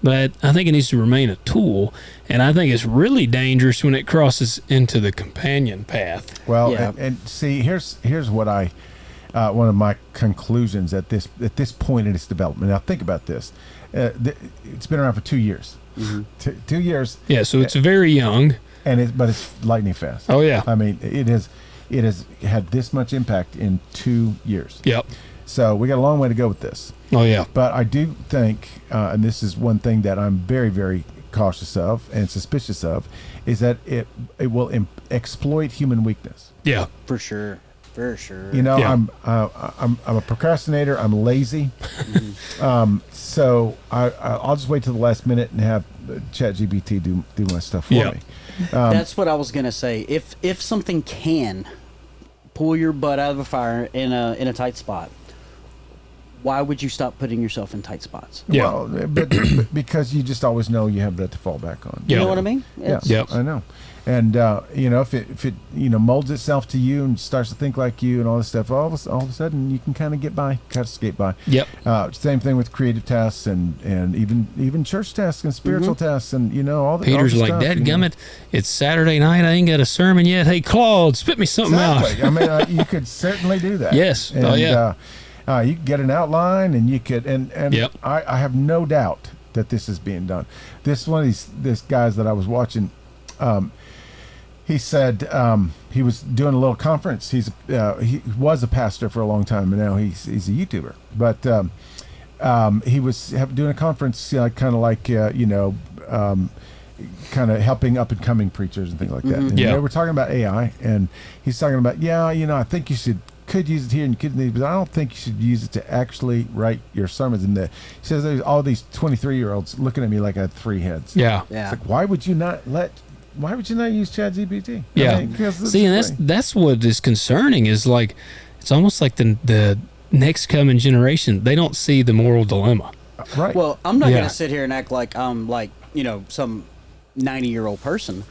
but I think it needs to remain a tool. And I think it's really dangerous when it crosses into the companion path. Well, and see, here's what one of my conclusions at this point in its development. Now think about this. It's been around for 2 years. Mm-hmm. 2 years. Yeah, so it's very young. But it's lightning fast. Oh yeah. It has had this much impact in 2 years. Yep. So we got a long way to go with this. Oh yeah. But I do think, and this is one thing that I'm very, very cautious of and suspicious of, is that it will exploit human weakness. Yeah. For sure. For sure. I'm a procrastinator. I'm lazy. Mm-hmm. So I'll just wait till the last minute and have ChatGPT do my stuff for me. That's what I was gonna say. If something can pull your butt out of a fire in a tight spot, why would you stop putting yourself in tight spots? Yeah. Well, but because you just always know you have that to fall back on. Yeah. You know what I mean? Yeah, Yep. I know. And if it molds itself to you and starts to think like you and all this stuff, all of a sudden you can kind of get by, kind of skate by. Yep. Same thing with creative tasks and even church tasks and spiritual tasks and all the Peter's all the like, stuff, Dadgummit, it's Saturday night. I ain't got a sermon yet. Hey, Claude, spit me something Exactly. out. I mean, you could certainly do that. Yes. And, Oh, yeah. you can get an outline, and you could, and Yep. I have no doubt that this is being done. This one of these guys that I was watching, he said he was doing a little conference. He was a pastor for a long time, and now he's a YouTuber. But he was doing a conference, kind of like kind of helping up and coming preachers and things like that. And Yeah. they were talking about AI, and he's talking about I think you could use it here and you could, but I don't think you should use it to actually write your sermons. And he says there's all these 23-year-olds looking at me like I had three heads. Yeah. Yeah. It's like, why would you not use ChatGPT? Yeah. I mean, 'cause this See, and is that's what is concerning is like, it's almost like the next coming generation, they don't see the moral dilemma. right. Well, I'm not Yeah. going to sit here and act like I'm like, some 90-year-old person.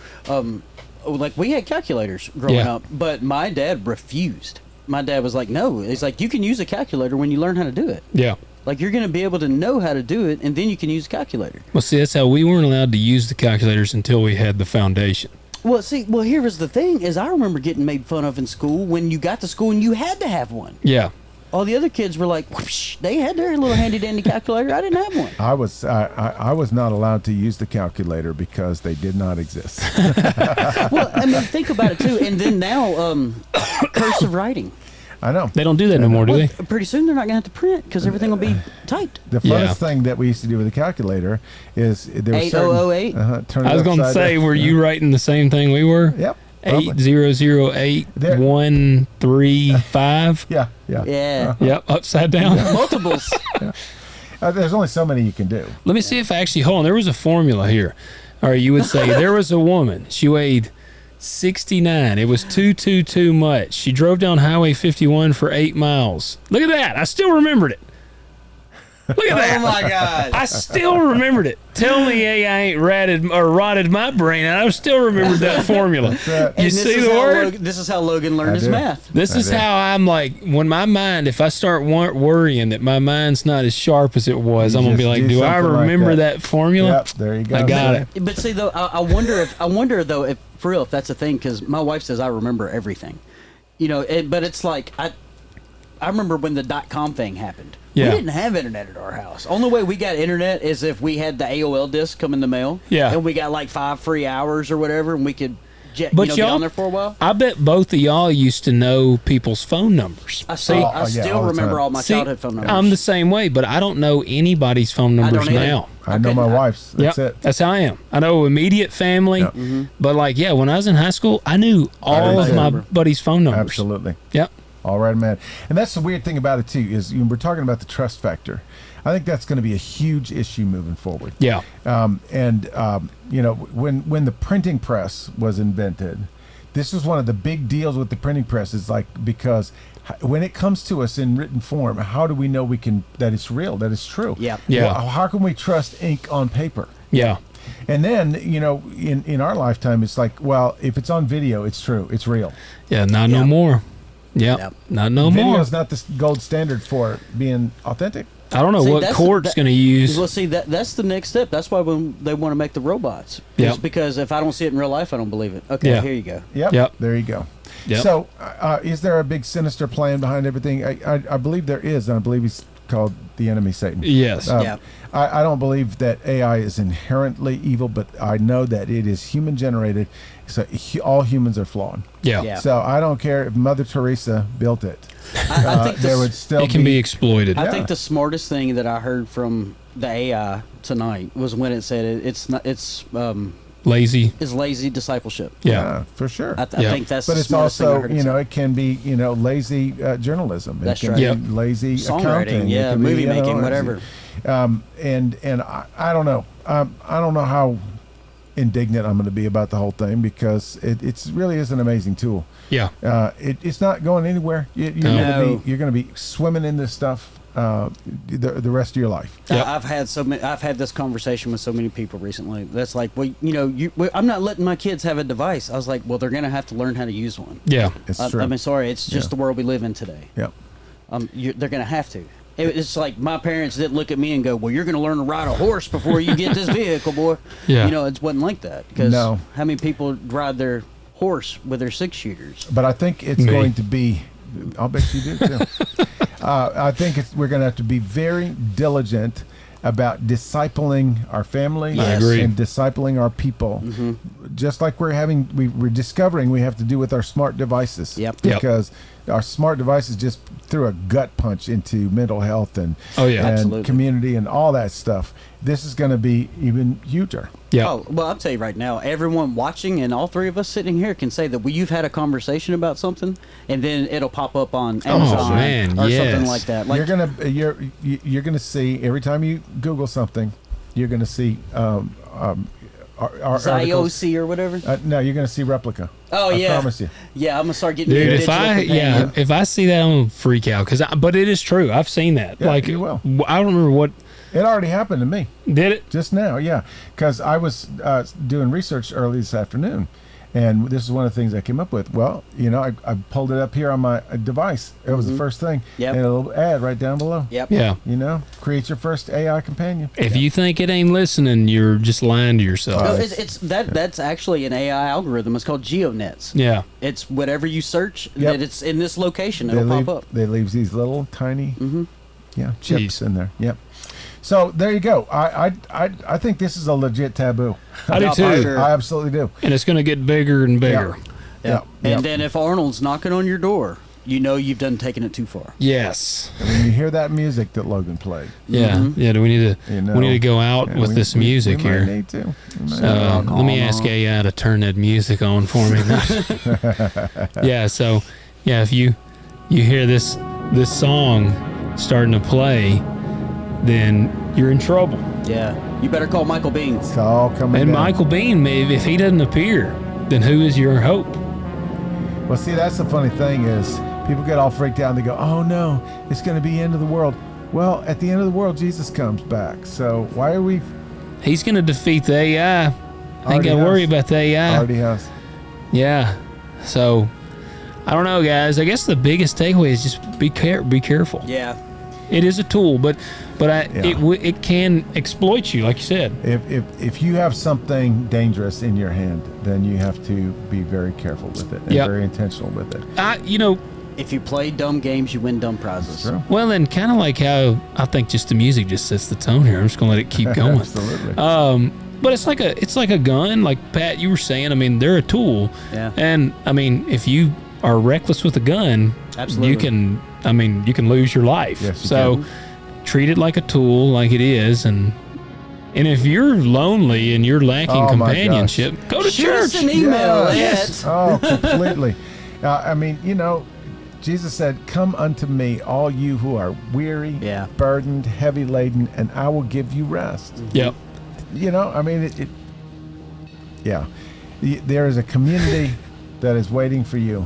Like we had calculators growing Yeah. up, but my dad refused. My dad was like, no. He's like, you can use a calculator when you learn how to do it. Yeah. Like you're going to be able to know how to do it, and then you can use a calculator. Well, see, that's how we weren't allowed to use the calculators until we had the foundation. Well, here was the thing: is I remember getting made fun of in school when you got to school and you had to have one. Yeah. All the other kids were like, whoosh, they had their little handy dandy calculator. I didn't have one. I was not allowed to use the calculator because they did not exist. Well, I mean, think about it too. And then now, cursive writing. I know. They don't do that no more, do Well, they? pretty soon they're not going to have to print because everything will be typed. The Yeah. funnest thing that we used to do with the calculator is there was 8008? turn it I was going to upside say, down. were you writing the same thing we were? Yep. probably. 8008135. Yeah. Yeah. Yep, upside down. Multiples. There's only so many you can do. Let me see if actually, hold on, there was a formula here. All right, you would say there was a woman. She weighed 69. It was 222 much. She drove down Highway 51 for 8 miles. Look at that. I still remembered it. Look at that. Oh my God. I still remembered it. Tell me AI ain't rotted my brain. I still remembered that formula. You And see the word? This is how Logan learned I his do. math. This is I did. how I'm like, when my mind, if I start worrying that my mind's not as sharp as it was, I'm going to be just like, do do I something like remember that. that formula? Yep, there you go. I got it. But see, though, I wonder though if for real if that's a thing because my wife says I remember everything, but it's like I remember when the .com thing happened. Yeah. We didn't have internet at our house. Only way we got internet is if we had the AOL disc come in the mail. Yeah. And we got like 5 free hours or whatever, and we could get y'all, on there for a while. I bet both of y'all used to know people's phone numbers. I still yeah, still all the remember time. all my childhood phone numbers. I'm the same way, but I don't know anybody's phone numbers don't either. now. I know my couldn't- wife's. That's Yep, it. that's how I am. I know immediate family, Yep. but like, yeah, when I was in high school, I knew all of my too. buddies' phone numbers. Absolutely. Yep. All right, man. And that's the weird thing about it too is we're talking about the trust factor. I think that's going to be a huge issue moving forward. Yeah. When the printing press was invented, this was one of the big deals with the printing press. Is like because when it comes to us in written form, how do we know that it's real, that it's true? Yeah. Yeah. Well, how can we trust ink on paper? Yeah. And then in our lifetime, it's like, well, if it's on video, it's true, it's real. Yeah. Not no Yep. more. Yep. Yep. Not no Video more. is not the gold standard for being authentic. I don't know See, what that's court's going to use. Well, see, that's the next step. That's why when they want to make the robots. Yep. It's because if I don't see it in real life, I don't believe it. Okay, Yeah. here you go. Yep. There you go. Yep. So, is there a big sinister plan behind everything? I believe there is, and I believe he's called the enemy Satan. Yes. Yeah. I don't believe that AI is inherently evil, but I know that it is human generated. So all humans are flawed. Yeah. Yeah. So I don't care if Mother Teresa built it. I think There would still It can be exploited. I Yeah. think the smartest thing that I heard from the AI tonight was when it said it's Lazy. lazy discipleship. Yeah. for sure. I Yeah. think that's But the it's smartest thing I also, heard it say. it can be, lazy journalism. That's it can right. be Yep. lazy accounting. Songwriting, It yeah, can be, movie making, whatever. And I don't know. I don't know how indignant I'm going to be about the whole thing, because it really is an amazing tool. Yeah. It's not going anywhere. You're going to be swimming in this stuff the rest of your life. Yep. I've had this conversation with so many people recently. That's like, well, I'm not letting my kids have a device. I was like, well, they're going to have to learn how to use one. Yeah. It's true. I mean, sorry, it's just the world we live in today. Yep. They're going to have to. It's like my parents didn't look at me and go, well, you're going to learn to ride a horse before you get this vehicle, boy. Yeah. It wasn't like that. Because how many people ride their horse with their 6-shooters? But I think it's going to be, I'll bet you do too. I think we're going to have to be very diligent about discipling our family and discipling our people, just like we're discovering we have to do with our smart devices. Yep. Because our smart devices just threw a gut punch into mental health and community and all that stuff. This is going to be even huger. Yeah. Oh, well, I'll tell you right now, everyone watching and all three of us sitting here can say that you've had a conversation about something, and then it'll pop up on Amazon or something like that. Like, you're gonna see every time you Google something, you're gonna see our Zioc or whatever. No, you're gonna see replica. Oh, I promise you. Yeah, I'm gonna start getting. Dude, if I see that, I'm gonna freak out. But it is true. I've seen that. Yeah, like, you will. I don't remember what. It already happened to me. Did it? Just now, yeah. Because I was doing research early this afternoon, and this is one of the things I came up with. Well, I pulled it up here on my device. It was the first thing. Yep. And a little ad right down below. Yep. Yeah. Create your first AI companion. If you think it ain't listening, you're just lying to yourself. No, that's actually an AI algorithm. It's called GeoNets. Yeah. It's whatever you search that it's in this location. It'll pop up. They leave these little tiny chips in there. Yep. So there you go. I think this is a legit taboo. I do too. I absolutely do. And it's going to get bigger and bigger. Yeah. And then if Arnold's knocking on your door, you've done taken it too far. Yes. And when you hear that music that Logan played. Yeah. Yeah. Do we need to go out with this music here? We need to. Let me ask AI to turn that music on for me. Yeah. So if you hear this song starting to play, then you're in trouble. Yeah. You better call Michael Bean. It's all coming And down. Michael Bean, maybe if he doesn't appear, then who is your hope? Well, see, that's the funny thing is people get all freaked out and they go, oh no, it's going to be the end of the world. Well, at the end of the world, Jesus comes back. So why are we... He's going to defeat the AI. Ain't got to worry about the AI. Already has. Yeah. So, I don't know, guys. I guess the biggest takeaway is just be careful. Yeah. It is a tool, but it can exploit you, like you said. If you have something dangerous in your hand, then you have to be very careful with it and very intentional with it. If you play dumb games, you win dumb prizes. Sure. Well, and kind of like how I think just the music just sets the tone here. I'm just gonna let it keep going. Absolutely. But it's like a gun, like Pat, you were saying. I mean, they're a tool. Yeah. And I mean, if you are reckless with a gun, absolutely, you can lose your life. Yes, so treat it like a tool, like it is, and if you're lonely and you're lacking companionship, go to church. Shoot us an email. Yes. Oh, completely. Jesus said, "Come unto me, all you who are weary, burdened, heavy laden, and I will give you rest." Yep. There is a community that is waiting for you,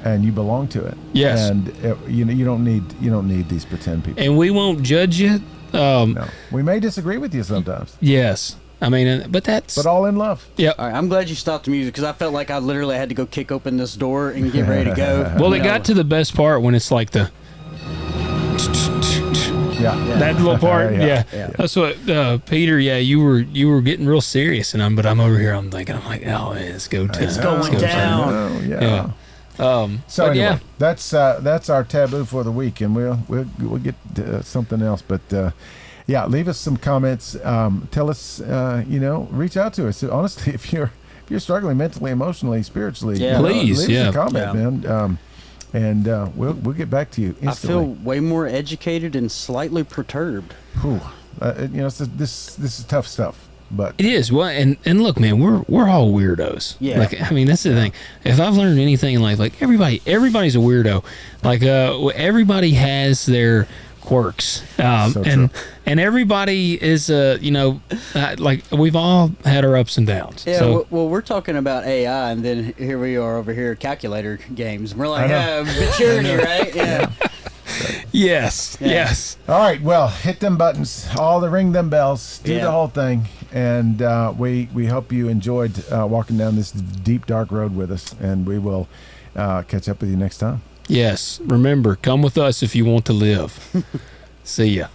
and you belong to it. Yes. And you don't need these pretend people. And we won't judge you. No, we may disagree with you sometimes. Yes. I mean, but all in love. Yeah. All right, I'm glad you stopped the music because I felt like I literally had to go kick open this door and get ready to go. Well, it got to the best part when it's like the that little part. Yeah. That's what Peter. Yeah, you were getting real serious, and I'm over here. I'm like, oh man, it's go time. It's going down. Yeah. So anyway, that's our taboo for the week, and we'll get to something else, but. Leave us some comments. Tell us, reach out to us. Honestly, if you're struggling mentally, emotionally, spiritually, please, leave us a comment, man. And we'll get back to you instantly. I feel way more educated and slightly perturbed. This is tough stuff, but it is. Well, and look, man, we're all weirdos. Yeah. That's the thing. If I've learned anything in life, like everybody's a weirdo. Like everybody has their quirks. So true. And everybody is like we've all had our ups and downs. Yeah, So, well, we're talking about AI, and then here we are over here, calculator games. We're like, I know. yeah, maturity, right? Yeah. yes, Yeah. yes. All right, well, hit them buttons, ring them bells, do Yeah. the whole thing, and we hope you enjoyed walking down this deep, dark road with us, and we will catch up with you next time. Yes. Remember, come with us if you want to live. See ya.